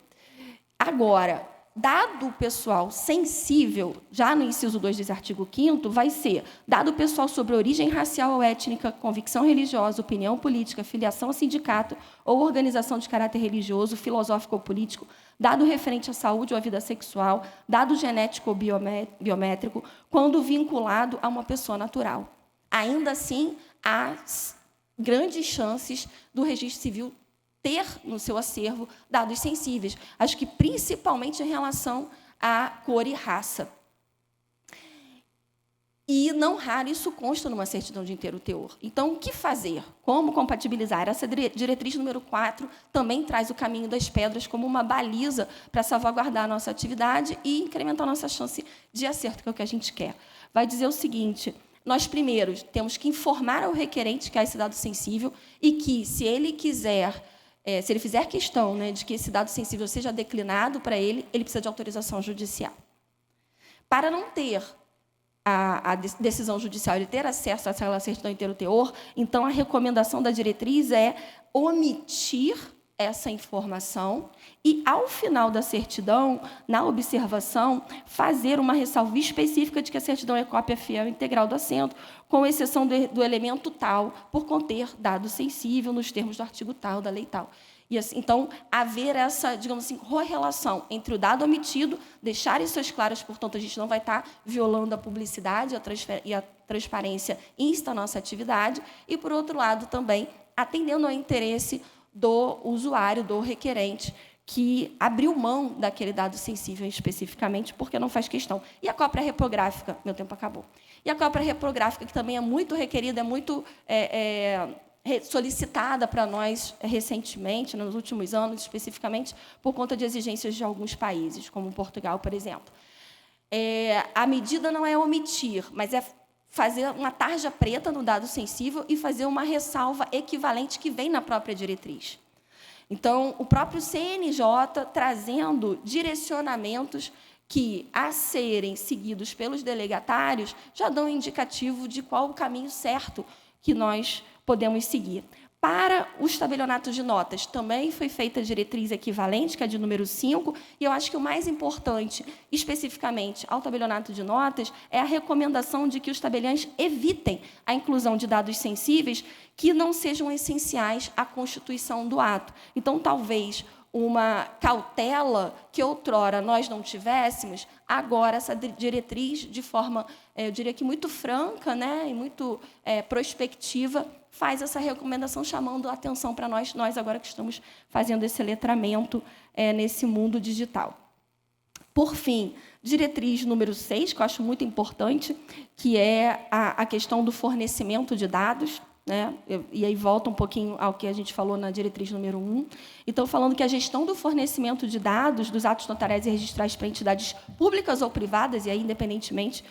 Agora, dado pessoal sensível, já no inciso 2 desse artigo 5º, vai ser dado pessoal sobre origem racial ou étnica, convicção religiosa, opinião política, filiação a sindicato ou organização de caráter religioso, filosófico ou político, dado referente à saúde ou à vida sexual, dado genético ou biométrico, quando vinculado a uma pessoa natural. Ainda assim, há grandes chances do registro civil ter no seu acervo dados sensíveis, acho que principalmente em relação à cor e raça. E, não raro, isso consta numa certidão de inteiro teor. Então, o que fazer? Como compatibilizar? Essa diretriz número 4 também traz o caminho das pedras como uma baliza para salvaguardar a nossa atividade e incrementar a nossa chance de acerto, que é o que a gente quer. Vai dizer o seguinte: nós, primeiro, temos que informar ao requerente que há esse dado sensível e que, se ele quiser, se ele fizer questão, né, de que esse dado sensível seja declinado para ele, ele precisa de autorização judicial. Para não ter a decisão judicial, ele ter acesso a essa certidão inteiro teor, então a recomendação da diretriz é omitir essa informação e, ao final da certidão, na observação, fazer uma ressalva específica de que a certidão é cópia fiel e integral do assento, com exceção do elemento tal, por conter dado sensível nos termos do artigo tal, da lei tal. E, assim, então, haver essa, digamos assim, correlação entre o dado omitido, deixar isso às claras, portanto, a gente não vai estar violando a publicidade e a transparência insta a nossa atividade, e, por outro lado, também atendendo ao interesse do usuário, do requerente, que abriu mão daquele dado sensível especificamente, porque não faz questão. E a cópia reprográfica, meu tempo acabou. E a cópia reprográfica, que também é muito requerida, é muito solicitada para nós recentemente, nos últimos anos, especificamente, por conta de exigências de alguns países, como Portugal, por exemplo. A medida não é omitir, mas é fazer uma tarja preta no dado sensível e fazer uma ressalva equivalente que vem na própria diretriz. Então, o próprio CNJ trazendo direcionamentos que, a serem seguidos pelos delegatários, já dão um indicativo de qual o caminho certo que nós podemos seguir. Para os tabelionatos de notas, também foi feita a diretriz equivalente, que é de número 5, e eu acho que o mais importante, especificamente ao tabelionato de notas, é a recomendação de que os tabeliães evitem a inclusão de dados sensíveis que não sejam essenciais à constituição do ato. Então, talvez uma cautela que outrora nós não tivéssemos, agora essa diretriz, de forma, eu diria que muito franca, né, e muito prospectiva, faz essa recomendação chamando a atenção para nós agora que estamos fazendo esse letramento nesse mundo digital. Por fim, diretriz número 6, que eu acho muito importante, que é a questão do fornecimento de dados. né? E aí volta um pouquinho ao que a gente falou na diretriz número 1. Então, falando que a gestão do fornecimento de dados dos atos notariais e registrais para entidades públicas ou privadas, e aí independentemente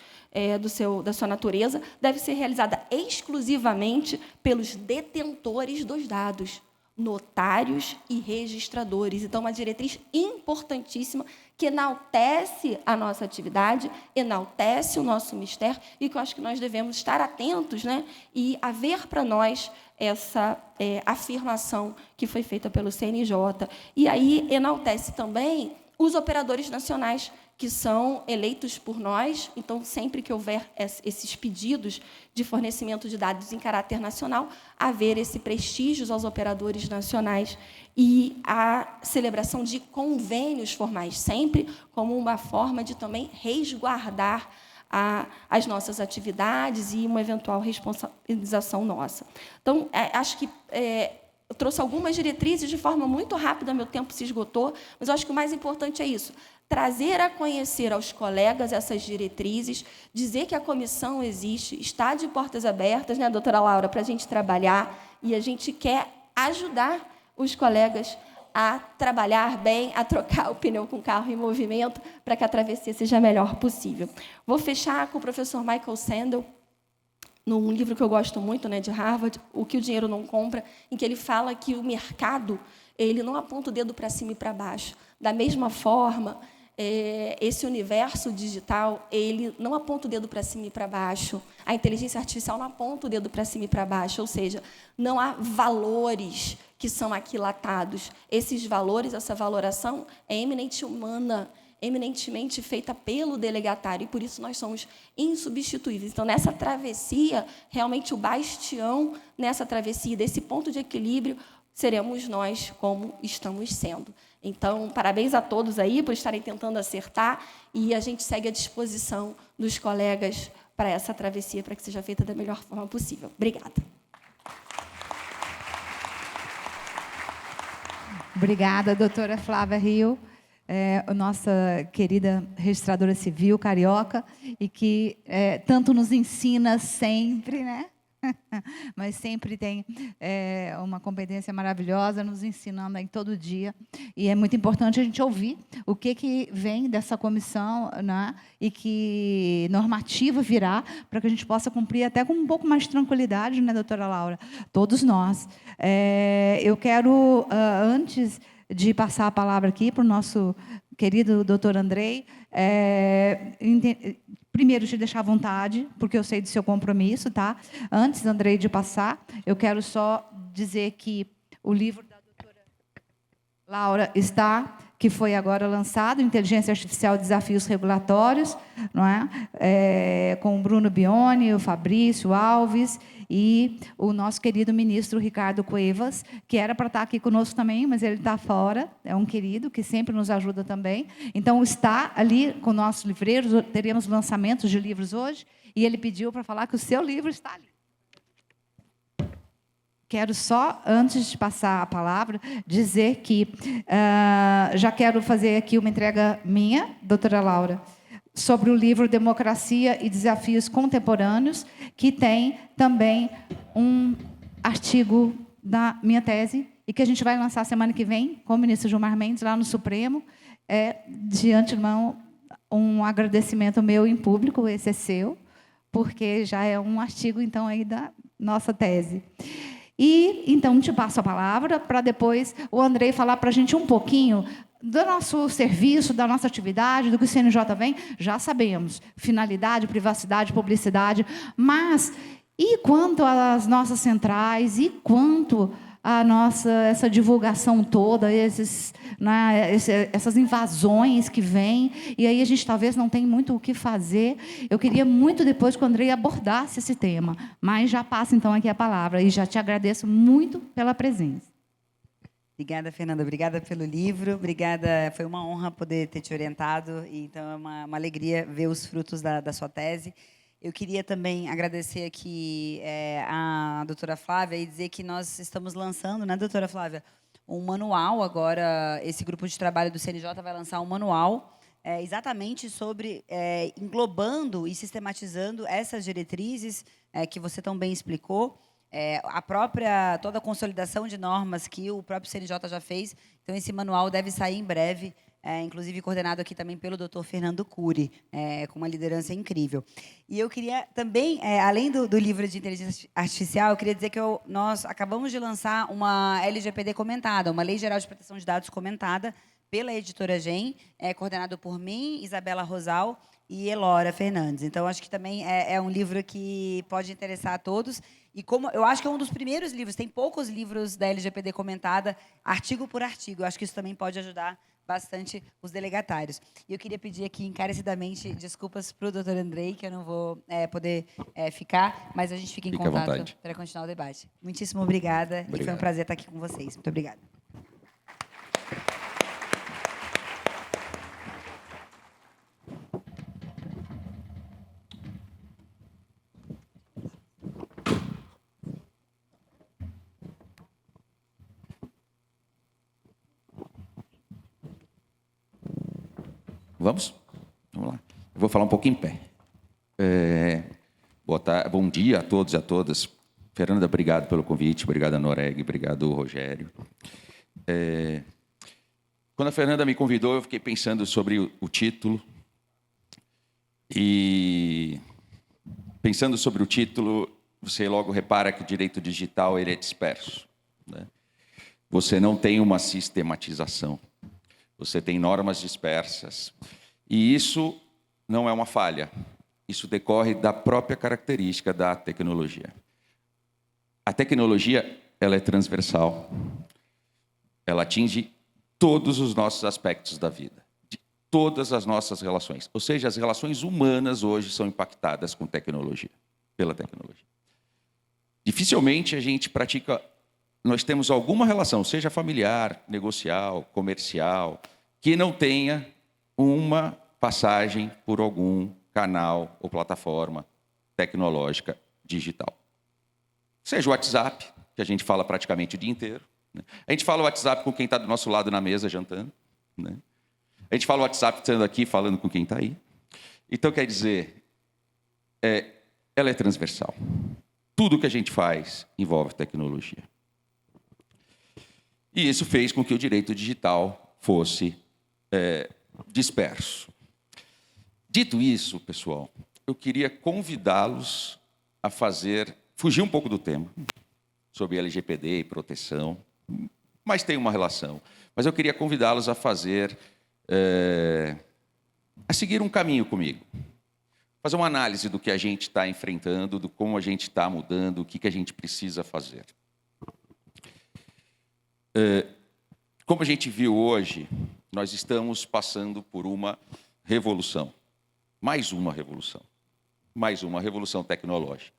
da sua natureza, deve ser realizada exclusivamente pelos detentores dos dados, notários e registradores. Então, uma diretriz importantíssima que enaltece a nossa atividade, enaltece o nosso mistério, e que eu acho que nós devemos estar atentos, né, e haver para nós essa afirmação que foi feita pelo CNJ. E aí enaltece também os operadores nacionais, que são eleitos por nós. Então, sempre que houver esses pedidos de fornecimento de dados em caráter nacional, haver esse prestígio aos operadores nacionais e a celebração de convênios formais, sempre como uma forma de também resguardar as nossas atividades e uma eventual responsabilização nossa. Então, acho que eu trouxe algumas diretrizes de forma muito rápida, meu tempo se esgotou, mas eu acho que o mais importante é isso: trazer a conhecer aos colegas essas diretrizes, dizer que a comissão existe, está de portas abertas, né, doutora Laura, para a gente trabalhar, e a gente quer ajudar os colegas a trabalhar bem, a trocar o pneu com o carro em movimento, para que a travessia seja a melhor possível. Vou fechar com o professor Michael Sandel, num livro que eu gosto muito, né, de Harvard, O que o Dinheiro Não Compra, em que ele fala que o mercado ele não aponta o dedo para cima e para baixo. Da mesma forma, esse universo digital ele não aponta o dedo para cima e para baixo. A inteligência artificial não aponta o dedo para cima e para baixo, ou seja, não há valores que são aquilatados. Esses valores, essa valoração é eminentemente humana, eminentemente feita pelo delegatário, e por isso nós somos insubstituíveis. Então, nessa travessia, realmente o bastião nessa travessia, desse ponto de equilíbrio, seremos nós, como estamos sendo. Então, parabéns a todos aí por estarem tentando acertar, e a gente segue à disposição dos colegas para essa travessia, para que seja feita da melhor forma possível. Obrigada. Obrigada, doutora Flávia Rio, a nossa querida registradora civil carioca, e que tanto nos ensina sempre, né? Mas sempre tem uma competência maravilhosa, nos ensinando aí todo dia. E é muito importante a gente ouvir o que vem dessa comissão, né? E que normativa virá, para que a gente possa cumprir até com um pouco mais de tranquilidade, né, doutora Laura? Todos nós. Eu quero, antes de passar a palavra aqui para o nosso querido doutor Andrei, primeiro, te deixar à vontade, porque eu sei do seu compromisso, tá? Antes, Andrei, de passar, eu quero só dizer que o livro da doutora Laura está, que foi agora lançado, Inteligência Artificial e Desafios Regulatórios, não é? Com o Bruno Bione, o Fabrício Alves e o nosso querido ministro Ricardo Cuevas, que era para estar aqui conosco também, mas ele está fora, é um querido que sempre nos ajuda também. Então, está ali com nossos livreiros, teremos lançamentos de livros hoje, e ele pediu para falar que o seu livro está ali. Quero só, antes de passar a palavra, dizer que já quero fazer aqui uma entrega minha, doutora Laura, sobre o livro Democracia e Desafios Contemporâneos, que tem também um artigo da minha tese, e que a gente vai lançar semana que vem, com o ministro Gilmar Mendes, lá no Supremo. De antemão, um agradecimento meu em público, esse é seu, porque já é um artigo, então, aí da nossa tese. E, então, te passo a palavra para depois o Andrei falar para a gente um pouquinho do nosso serviço, da nossa atividade, do que o CNJ vem. Já sabemos, finalidade, privacidade, publicidade, mas e quanto às nossas centrais, e quanto a essa divulgação toda, essas invasões que vêm, e aí a gente talvez não tem muito o que fazer. Eu queria muito depois que o Andrei abordasse esse tema, mas já passo então aqui a palavra, e já te agradeço muito pela presença. Obrigada, Fernanda. Obrigada pelo livro. Obrigada. Foi uma honra poder ter te orientado, e então é uma alegria ver os frutos da sua tese. Eu queria também agradecer aqui a doutora Flávia e dizer que nós estamos lançando, né, doutora Flávia, um manual agora. Esse grupo de trabalho do CNJ vai lançar um manual exatamente sobre, englobando e sistematizando essas diretrizes que você tão bem explicou, toda a consolidação de normas que o próprio CNJ já fez. Então, esse manual deve sair em breve, inclusive coordenado aqui também pelo Dr. Fernando Cury, com uma liderança incrível. E eu queria também, além do livro de inteligência artificial, eu queria dizer que nós acabamos de lançar uma LGPD comentada, uma Lei Geral de Proteção de Dados comentada, pela editora GEM, coordenado por mim, Isabela Rosal e Elora Fernandes. Então, acho que também é um livro que pode interessar a todos. E como eu acho que é um dos primeiros livros, tem poucos livros da LGPD comentada, artigo por artigo. Eu acho que isso também pode ajudar bastante os delegatários. E eu queria pedir aqui encarecidamente desculpas para o doutor Andrei, que eu não vou poder ficar, mas a gente fica em contato para continuar o debate. Muitíssimo obrigada. E foi um prazer estar aqui com vocês. Muito obrigada. Vamos? Vamos lá. Eu vou falar um pouquinho em pé. Bom dia a todos e a todas. Fernanda, obrigado pelo convite. Obrigado a Noreg. Obrigado, Rogério. Quando a Fernanda me convidou, eu fiquei pensando sobre o título. E pensando sobre o título, você logo repara que o direito digital ele é disperso, né? Você não tem uma sistematização. Você tem normas dispersas. E isso não é uma falha. Isso decorre da própria característica da tecnologia. A tecnologia, ela é transversal. Ela atinge todos os nossos aspectos da vida, de todas as nossas relações. Ou seja, as relações humanas hoje são impactadas com tecnologia, pela tecnologia. Dificilmente a gente pratica... Nós temos alguma relação, seja familiar, negocial, comercial, que não tenha uma passagem por algum canal ou plataforma tecnológica digital. Seja o WhatsApp, que a gente fala praticamente o dia inteiro, né? A gente fala o WhatsApp com quem está do nosso lado na mesa, jantando, né? A gente fala o WhatsApp estando aqui, falando com quem está aí. Então, quer dizer, ela é transversal. Tudo que a gente faz envolve tecnologia. E isso fez com que o direito digital fosse disperso. Dito isso, pessoal, eu queria convidá-los a fugir um pouco do tema, sobre LGPD e proteção, mas tem uma relação. Mas eu queria convidá-los a a seguir um caminho comigo. Fazer uma análise do que a gente está enfrentando, do como a gente está mudando, o que a gente precisa fazer. Como a gente viu hoje, nós estamos passando por uma revolução. Mais uma revolução tecnológica.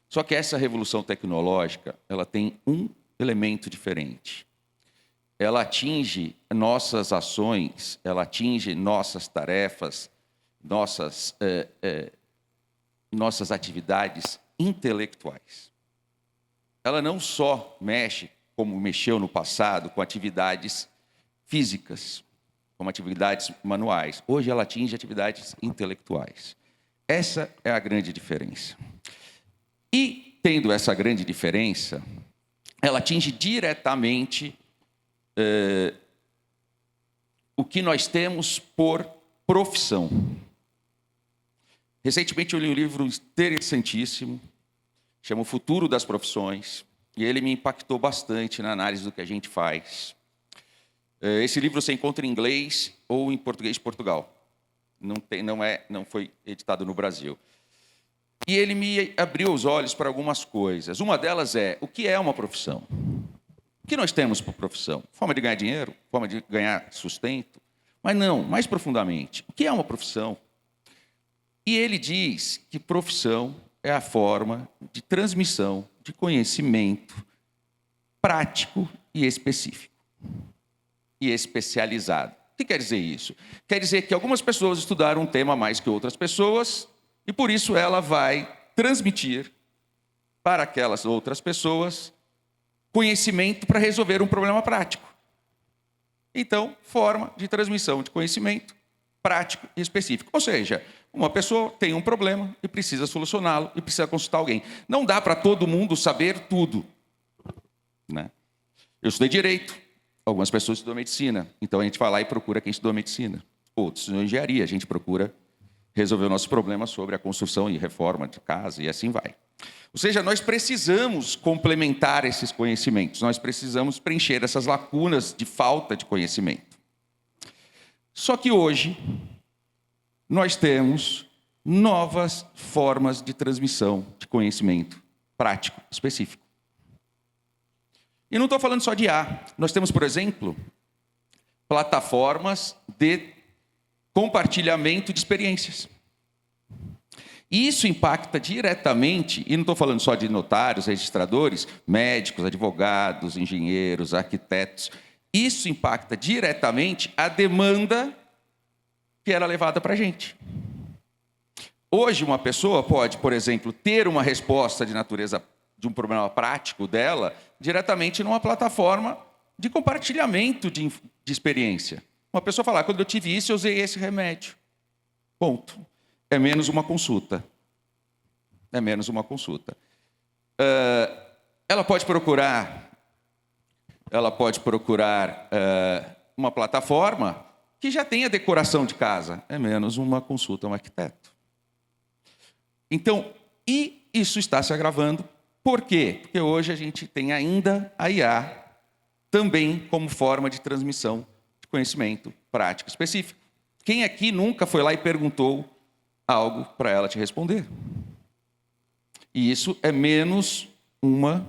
Só que essa revolução tecnológica, ela tem um elemento diferente. Ela atinge nossas ações, ela atinge nossas tarefas, nossas atividades intelectuais. Ela não só mexe, como mexeu no passado, com atividades físicas, como atividades manuais. Hoje ela atinge atividades intelectuais. Essa é a grande diferença. E, tendo essa grande diferença, ela atinge diretamente o que nós temos por profissão. Recentemente eu li um livro interessantíssimo, chama O Futuro das Profissões, e ele me impactou bastante na análise do que a gente faz. Esse livro você encontra em inglês ou em português de Portugal. Não foi editado no Brasil. E ele me abriu os olhos para algumas coisas. Uma delas é, o que é uma profissão? O que nós temos por profissão? Forma de ganhar dinheiro? Forma de ganhar sustento? Mas não, mais profundamente, o que é uma profissão? E ele diz que profissão é a forma de transmissão de conhecimento prático e específico. E especializado. O que quer dizer isso? Quer dizer que algumas pessoas estudaram um tema mais que outras pessoas e, por isso, ela vai transmitir para aquelas outras pessoas conhecimento para resolver um problema prático. Então, forma de transmissão de conhecimento prático e específico. Ou seja, uma pessoa tem um problema e precisa solucioná-lo e precisa consultar alguém. Não dá para todo mundo saber tudo, né? Eu estudei direito, algumas pessoas estudam medicina, então a gente vai lá e procura quem estudou medicina. Outros estudam engenharia, a gente procura resolver o nosso problema sobre a construção e reforma de casa e assim vai. Ou seja, nós precisamos complementar esses conhecimentos, nós precisamos preencher essas lacunas de falta de conhecimento. Só que hoje nós temos novas formas de transmissão de conhecimento prático, específico. E não estou falando só de IA. Nós temos, por exemplo, plataformas de compartilhamento de experiências. E isso impacta diretamente, e não estou falando só de notários, registradores, médicos, advogados, engenheiros, arquitetos. Isso impacta diretamente a demanda que era levada para a gente. Hoje, uma pessoa pode, por exemplo, ter uma resposta de natureza de um problema prático dela diretamente numa plataforma de compartilhamento de experiência. Uma pessoa falar, quando eu tive isso, eu usei esse remédio. Ponto. É menos uma consulta. É menos uma consulta. Ela pode procurar uma plataforma que já tem a decoração de casa. É menos uma consulta a um arquiteto. Então, e isso está se agravando. Por quê? Porque hoje a gente tem ainda a IA também como forma de transmissão de conhecimento prático específico. Quem aqui nunca foi lá e perguntou algo para ela te responder? E isso é menos uma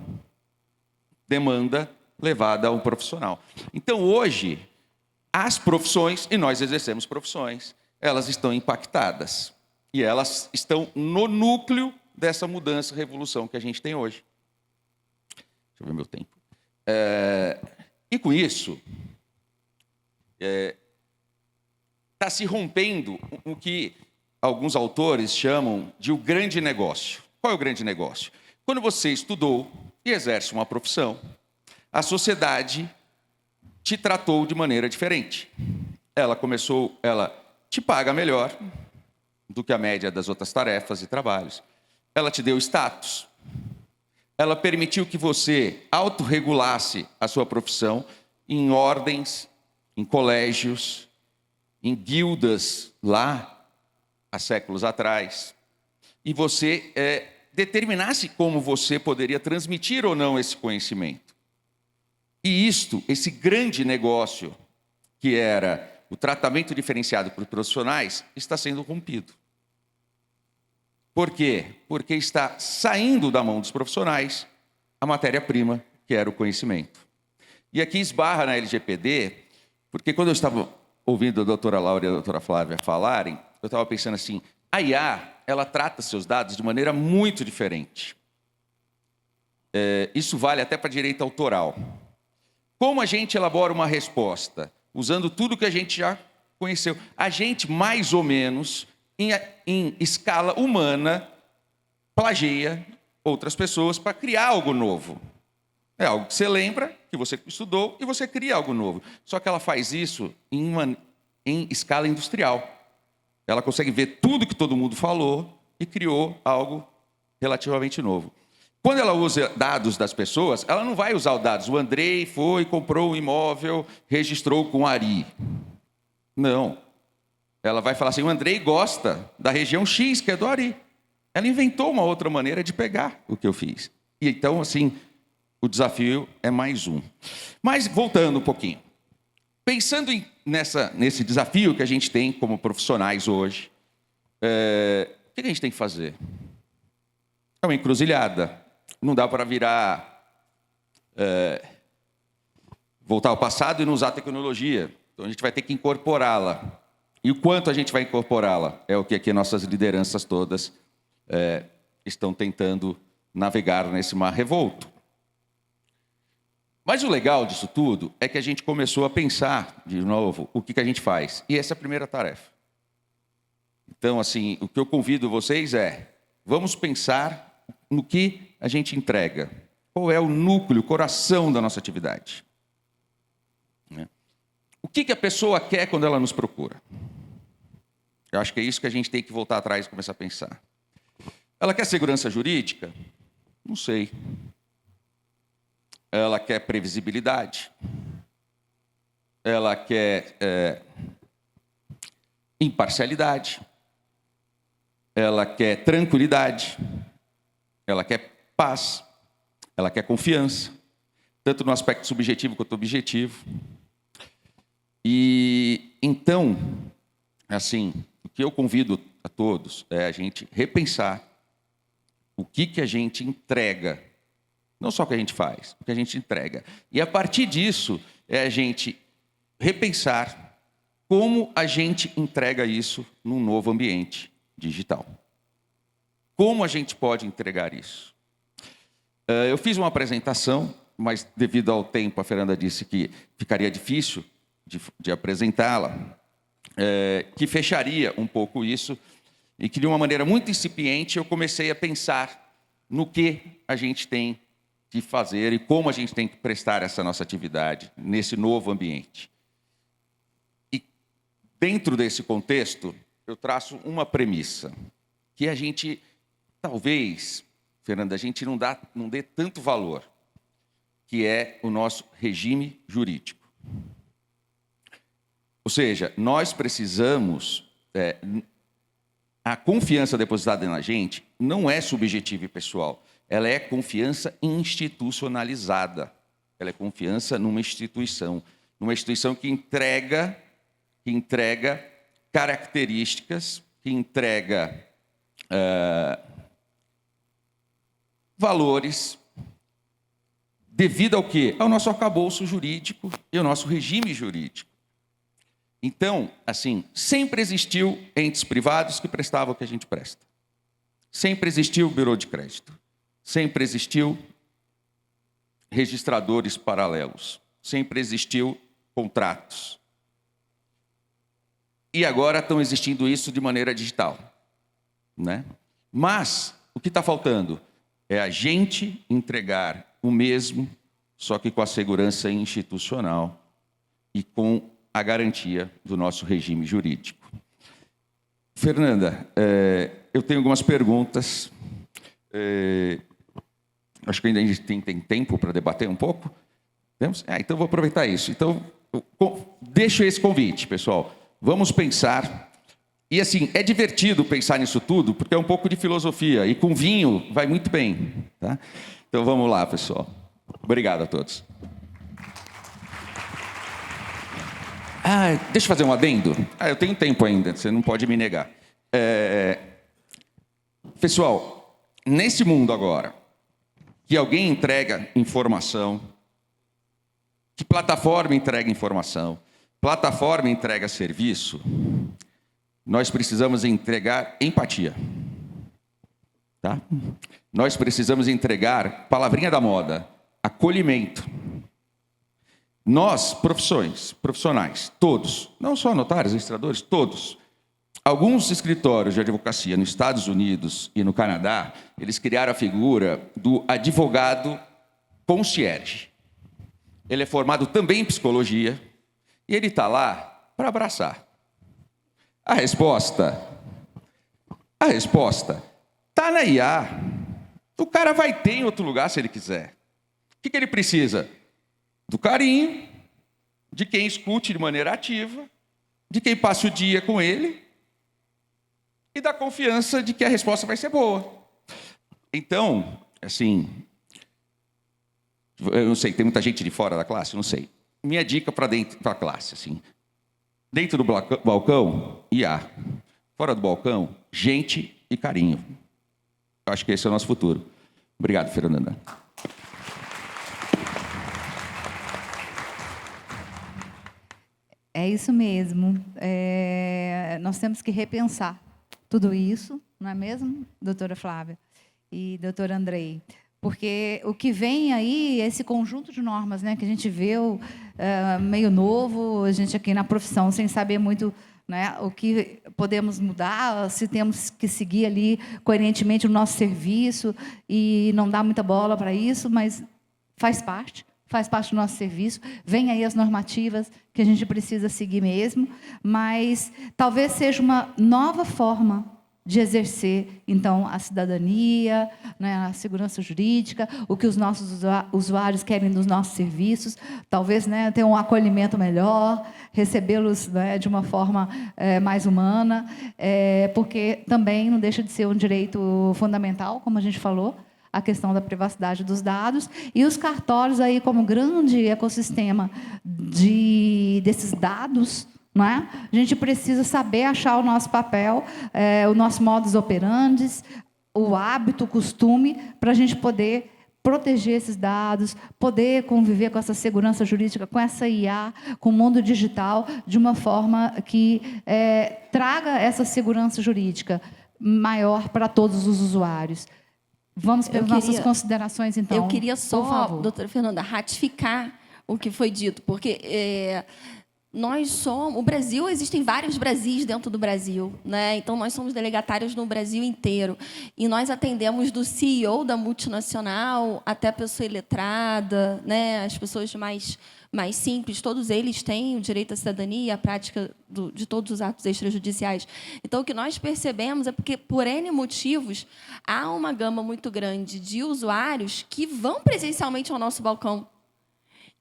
demanda levada a um profissional. Então, hoje, as profissões, e nós exercemos profissões, elas estão impactadas. E elas estão no núcleo dessa mudança, revolução que a gente tem hoje. Deixa eu ver meu tempo. E com isso, está se rompendo o que alguns autores chamam de o grande negócio. Qual é o grande negócio? Quando você estudou e exerce uma profissão, a sociedade te tratou de maneira diferente. Ela te paga melhor do que a média das outras tarefas e trabalhos. Ela te deu status. Ela permitiu que você autorregulasse a sua profissão em ordens, em colégios, em guildas lá há séculos atrás. E você determinasse como você poderia transmitir ou não esse conhecimento. E esse grande negócio, que era o tratamento diferenciado para os profissionais, está sendo rompido. Por quê? Porque está saindo da mão dos profissionais a matéria-prima, que era o conhecimento. E aqui esbarra na LGPD, porque quando eu estava ouvindo a doutora Laura e a doutora Flávia falarem, eu estava pensando assim, a IA, ela trata seus dados de maneira muito diferente. Isso vale até para direito autoral. Como a gente elabora uma resposta? Usando tudo que a gente já conheceu. A gente, mais ou menos, em escala humana, plageia outras pessoas para criar algo novo. É algo que você lembra, que você estudou, e você cria algo novo. Só que ela faz isso em escala industrial. Ela consegue ver tudo que todo mundo falou e criou algo relativamente novo. Quando ela usa dados das pessoas, ela não vai usar os dados. O Andrei foi, comprou um imóvel, registrou com Ari. Não. Ela vai falar assim, o Andrei gosta da região X, que é do Ari. Ela inventou uma outra maneira de pegar o que eu fiz. E então, assim, o desafio é mais um. Mas, voltando um pouquinho. Pensando nesse desafio que a gente tem como profissionais hoje, o que a gente tem que fazer? É uma encruzilhada. Não dá para voltar ao passado e não usar a tecnologia. Então, a gente vai ter que incorporá-la. E o quanto a gente vai incorporá-la? É o que aqui nossas lideranças todas estão tentando navegar nesse mar revolto. Mas o legal disso tudo é que a gente começou a pensar, de novo, o que a gente faz. E essa é a primeira tarefa. Então, assim, o que eu convido vocês vamos pensar no que a gente entrega. Qual é o núcleo, o coração da nossa atividade? O que a pessoa quer quando ela nos procura? Eu acho que é isso que a gente tem que voltar atrás e começar a pensar. Ela quer segurança jurídica? Não sei. Ela quer previsibilidade? Ela quer imparcialidade? Ela quer tranquilidade? Ela quer paz? Ela quer confiança? Tanto no aspecto subjetivo quanto objetivo. E então, assim, o que eu convido a todos é a gente repensar o que a gente entrega. Não só o que a gente faz, o que a gente entrega. E a partir disso, é a gente repensar como a gente entrega isso num novo ambiente digital. Como a gente pode entregar isso? Eu fiz uma apresentação, mas devido ao tempo, a Fernanda disse que ficaria difícil de apresentá-la, que fecharia um pouco isso, e que de uma maneira muito incipiente eu comecei a pensar no que a gente tem que fazer e como a gente tem que prestar essa nossa atividade nesse novo ambiente. E dentro desse contexto, eu traço uma premissa, que a gente, talvez, Fernanda, a gente não dê tanto valor, que é o nosso regime jurídico. Ou seja, nós precisamos... a confiança depositada na gente não é subjetiva e pessoal. Ela é confiança institucionalizada. Ela é confiança numa instituição que entrega características, que entrega valores, devido ao quê? Ao nosso arcabouço jurídico e ao nosso regime jurídico. Então, assim, sempre existiu entes privados que prestavam o que a gente presta. Sempre existiu bureau de crédito. Sempre existiu registradores paralelos. Sempre existiu contratos. E agora estão existindo isso de maneira digital, né? Mas o que está faltando é a gente entregar o mesmo, só que com a segurança institucional e com a garantia do nosso regime jurídico. Fernanda, eu tenho algumas perguntas. Acho que ainda a gente tem tempo para debater um pouco. Temos? Então vou aproveitar isso. Então, deixo esse convite, pessoal. Vamos pensar. E assim, é divertido pensar nisso tudo, porque é um pouco de filosofia. E com vinho vai muito bem. Tá? Então vamos lá, pessoal. Obrigado a todos. Deixa eu fazer um adendo. Eu tenho tempo ainda, você não pode me negar. Pessoal, nesse mundo agora, que alguém entrega informação, que plataforma entrega informação, plataforma entrega serviço, nós precisamos entregar empatia. Tá? Nós precisamos entregar, palavrinha da moda, acolhimento. Nós, profissionais, todos, não só notários, registradores, todos. Alguns escritórios de advocacia nos Estados Unidos e no Canadá, eles criaram a figura do advogado concierge. Ele é formado também em psicologia e ele está lá para abraçar. A resposta está na IA. O cara vai ter em outro lugar se ele quiser. O que ele precisa? Do carinho, de quem escute de maneira ativa, de quem passe o dia com ele e da confiança de que a resposta vai ser boa. Então, assim, eu não sei, tem muita gente de fora da classe? Não sei. Minha dica para dentro da classe, assim, dentro do balcão, IA. Fora do balcão, gente e carinho. Eu acho que esse é o nosso futuro. Obrigado, Fernanda. É isso mesmo. Nós temos que repensar tudo isso, não é mesmo, doutora Flávia e doutor Andrei? Porque o que vem aí, esse conjunto de normas, né, que a gente vê meio novo, a gente aqui na profissão, sem saber muito, né, o que podemos mudar, se temos que seguir ali coerentemente o nosso serviço e não dar muita bola para isso, mas faz parte, faz parte do nosso serviço. Vem aí as normativas que a gente precisa seguir mesmo, mas talvez seja uma nova forma de exercer, então, a cidadania, né, a segurança jurídica, o que os nossos usuários querem dos nossos serviços, talvez, né, ter um acolhimento melhor, recebê-los, né, de uma forma mais humana, porque também não deixa de ser um direito fundamental, como a gente falou, a questão da privacidade dos dados, e os cartórios, aí, como grande ecossistema desses dados, não é? A gente precisa saber achar o nosso papel, o nosso modus operandi, o hábito, o costume, para a gente poder proteger esses dados, poder conviver com essa segurança jurídica, com essa IA, com o mundo digital, de uma forma que traga essa segurança jurídica maior para todos os usuários. Vamos para as nossas considerações, então. Eu queria por só, favor. doutora Fernanda, ratificar o que foi dito, porque nós somos... O Brasil, existem vários Brasis dentro do Brasil, né? Então, nós somos delegatários no Brasil inteiro. E nós atendemos do CEO da multinacional até a pessoa iletrada, né? As pessoas mais simples, todos eles têm o direito à cidadania e à prática de todos os atos extrajudiciais. Então, o que nós percebemos é porque, por N motivos, há uma gama muito grande de usuários que vão presencialmente ao nosso balcão.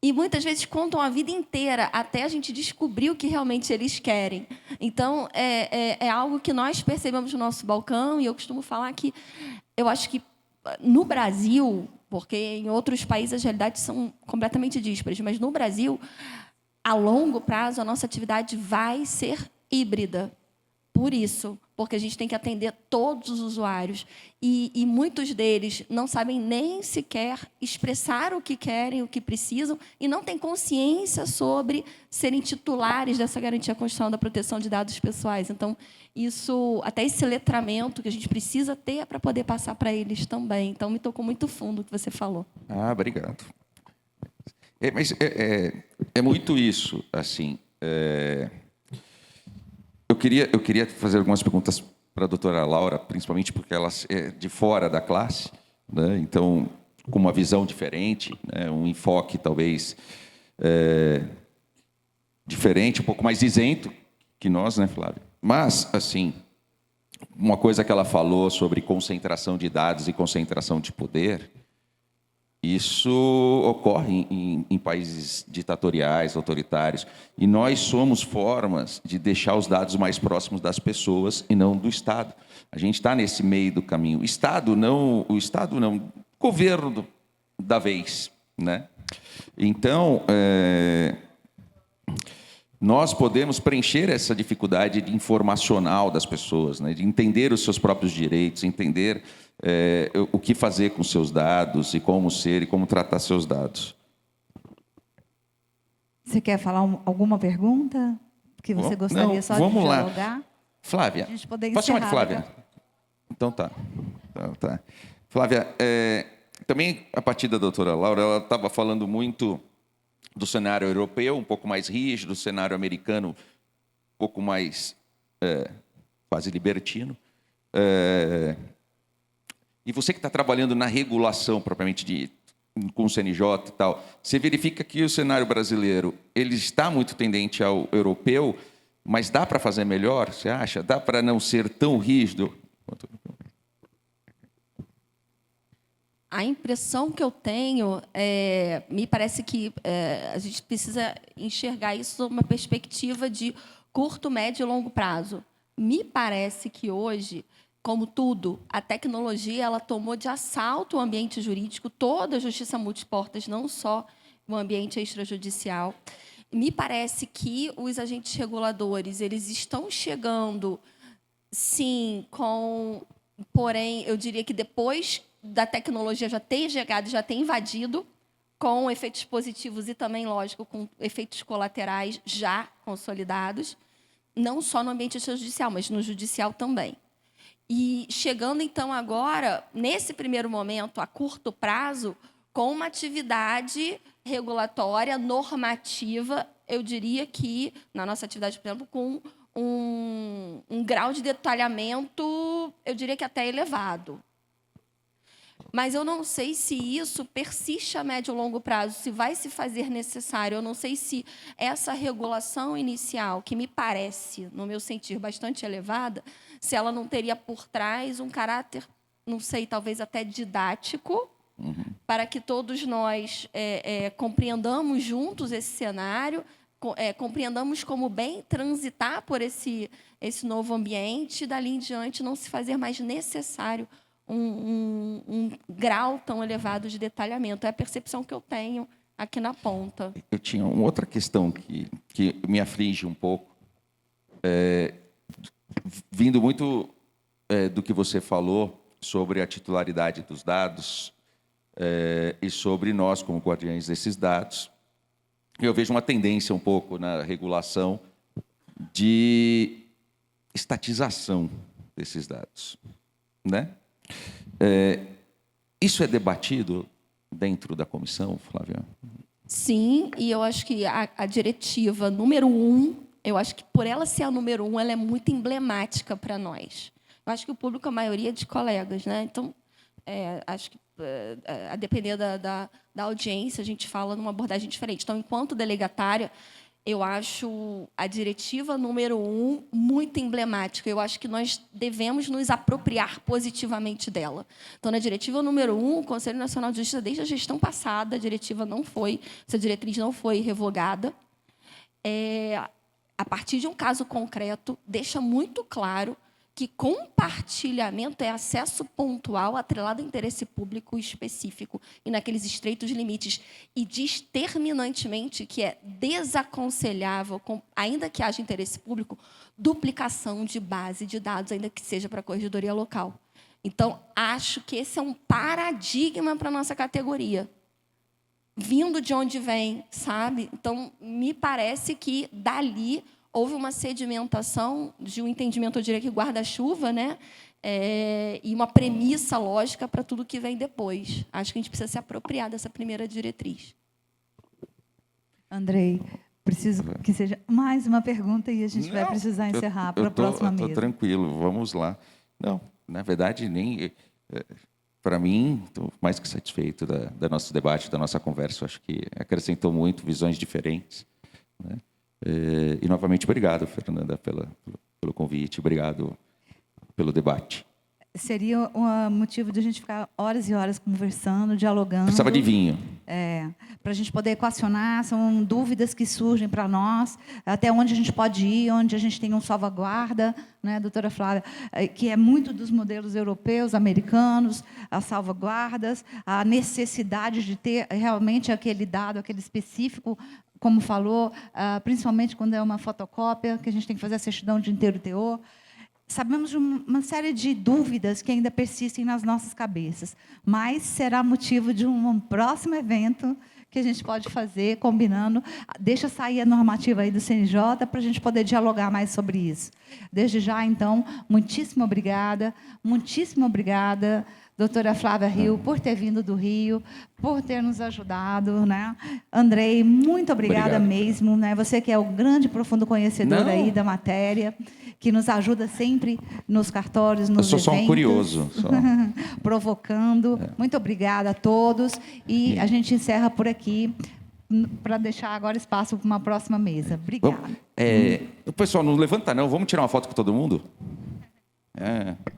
E, muitas vezes, contam a vida inteira até a gente descobrir o que realmente eles querem. Então, é algo que nós percebemos no nosso balcão, e eu costumo falar que eu acho que, no Brasil, porque em outros países as realidades são completamente díspares, mas, no Brasil, a longo prazo, a nossa atividade vai ser híbrida. Por isso, porque a gente tem que atender todos os usuários. E muitos deles não sabem nem sequer expressar o que querem, o que precisam, e não têm consciência sobre serem titulares dessa garantia constitucional da proteção de dados pessoais. Então, isso, até esse letramento que a gente precisa ter para poder passar para eles também. Então, me tocou muito fundo o que você falou. Ah, obrigado. Mas é muito isso, assim. Eu queria fazer algumas perguntas para a doutora Laura, principalmente porque ela é de fora da classe, né? Então, com uma visão diferente, né? Um enfoque talvez diferente, um pouco mais isento que nós, né, Flávia? Mas, assim, uma coisa que ela falou sobre concentração de dados e concentração de poder, isso ocorre em países ditatoriais, autoritários, e nós somos formas de deixar os dados mais próximos das pessoas e não do Estado. A gente está nesse meio do caminho. O Estado não, governo da vez, né? Então, nós podemos preencher essa dificuldade informacional das pessoas, né? De entender os seus próprios direitos, entender o que fazer com seus dados e como ser e como tratar seus dados. Você quer falar alguma pergunta que você gostaria só de dialogar? Lá. Flávia, a gente poder posso chamar de Flávia? Né? Então tá. Flávia, também a partir da doutora Laura, ela estava falando muito do cenário europeu, um pouco mais rígido, do cenário americano, um pouco mais quase libertino. E você que está trabalhando na regulação propriamente com o CNJ e tal, você verifica que o cenário brasileiro ele está muito tendente ao europeu, mas dá para fazer melhor, você acha? Dá para não ser tão rígido? A impressão que eu tenho, me parece que a gente precisa enxergar isso numa perspectiva de curto, médio e longo prazo. Me parece que hoje, como tudo, a tecnologia ela tomou de assalto o ambiente jurídico, toda a justiça multiportas, não só o ambiente extrajudicial. Me parece que os agentes reguladores eles estão chegando, sim, porém, eu diria que depois da tecnologia já ter chegado, já ter invadido, com efeitos positivos e também, lógico, com efeitos colaterais já consolidados, não só no ambiente extrajudicial, mas no judicial também. E chegando, então, agora, nesse primeiro momento, a curto prazo, com uma atividade regulatória, normativa, eu diria que, na nossa atividade, por exemplo, com um grau de detalhamento, eu diria que até elevado. Mas eu não sei se isso persiste a médio ou longo prazo, se vai se fazer necessário. Eu não sei se essa regulação inicial, que me parece, no meu sentir, bastante elevada, se ela não teria por trás um caráter, não sei, talvez até didático, para que todos nós compreendamos juntos esse cenário, compreendamos como bem transitar por esse novo ambiente, e dali em diante não se fazer mais necessário um grau tão elevado de detalhamento. É a percepção que eu tenho aqui na ponta. Eu tinha uma outra questão que me aflige um pouco, vindo muito do que você falou sobre a titularidade dos dados e sobre nós como guardiães desses dados. Eu vejo uma tendência um pouco na regulação de estatização desses dados, né? Isso é debatido dentro da comissão, Flávia? Sim, e eu acho que a diretiva número 1, eu acho que por ela ser a número 1, ela é muito emblemática para nós. Eu acho que o público, a maioria é de colegas, né? Então, acho que, a depender da audiência, a gente fala numa abordagem diferente. Então, enquanto delegatária, eu acho a diretiva número 1 muito emblemática. Eu acho que nós devemos nos apropriar positivamente dela. Então, na diretiva número 1, o Conselho Nacional de Justiça, desde a gestão passada, a diretiva não foi, essa diretriz não foi revogada. A partir de um caso concreto, deixa muito claro que compartilhamento é acesso pontual atrelado a interesse público específico e naqueles estreitos limites. E diz terminantemente que é desaconselhável, ainda que haja interesse público, duplicação de base de dados, ainda que seja para a corregedoria local. Então, acho que esse é um paradigma para a nossa categoria. Vindo de onde vem, sabe? Então, me parece que dali houve uma sedimentação de um entendimento, eu diria que guarda-chuva, né? E uma premissa lógica para tudo que vem depois. Acho que a gente precisa se apropriar dessa primeira diretriz. Andrei, preciso que seja mais uma pergunta e a gente vai precisar encerrar para a próxima mesa. Estou tranquilo, vamos lá. Não, na verdade, nem... Para mim, estou mais que satisfeito do nosso debate, da nossa conversa. Acho que acrescentou muito, visões diferentes, né? E, novamente, obrigado, Fernanda, pelo convite. Obrigado pelo debate. Seria um motivo de a gente ficar horas e horas conversando, dialogando. Precisava de vinho. Para a gente poder equacionar, são dúvidas que surgem para nós, até onde a gente pode ir, onde a gente tem um salvaguarda, né, doutora Flávia, que é muito dos modelos europeus, americanos, as salvaguardas, a necessidade de ter realmente aquele dado, aquele específico, como falou, principalmente quando é uma fotocópia, que a gente tem que fazer a certidão de inteiro teor. Sabemos de uma série de dúvidas que ainda persistem nas nossas cabeças, mas será motivo de um próximo evento que a gente pode fazer, combinando. Deixa sair a normativa aí do CNJ para a gente poder dialogar mais sobre isso. Desde já, então, muitíssimo obrigada, doutora Flávia Hill, por ter vindo do Rio, por ter nos ajudado, né? Andrei, muito obrigada mesmo, né? Você que é o grande, profundo conhecedor aí da matéria, que nos ajuda sempre nos cartórios, nos eventos. Eu sou só um curioso. Só. Provocando. Muito obrigada a todos. E a gente encerra por aqui, para deixar agora espaço para uma próxima mesa. Obrigada. O pessoal, não levanta não. Vamos tirar uma foto com todo mundo?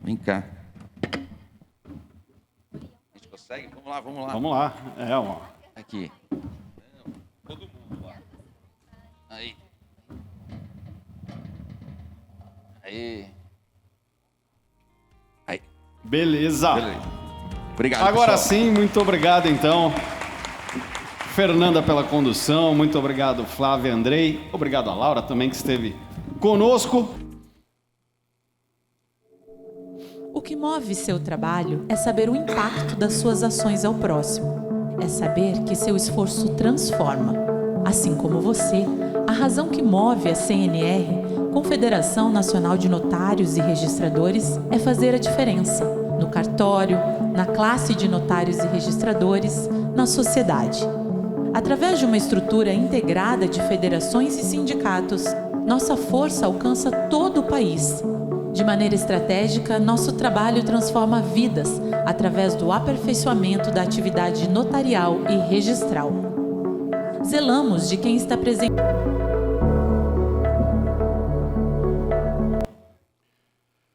Vem cá. A gente consegue? Vamos lá. Vamos lá. Ó. Aqui. Todo mundo lá. Aí. Beleza. Obrigado, agora pessoal. Sim, muito obrigado, então, Fernanda, pela condução. Muito obrigado, Flávia, Andrei. Obrigado a Laura também, que esteve conosco. O que move seu trabalho é saber o impacto das suas ações ao próximo. É saber que seu esforço transforma. Assim como você, a razão que move a CNR, Confederação Nacional de Notários e Registradores, é fazer a diferença no cartório, na classe de notários e registradores, na sociedade. Através de uma estrutura integrada de federações e sindicatos, nossa força alcança todo o país. De maneira estratégica, nosso trabalho transforma vidas através do aperfeiçoamento da atividade notarial e registral. Zelamos de quem está presente.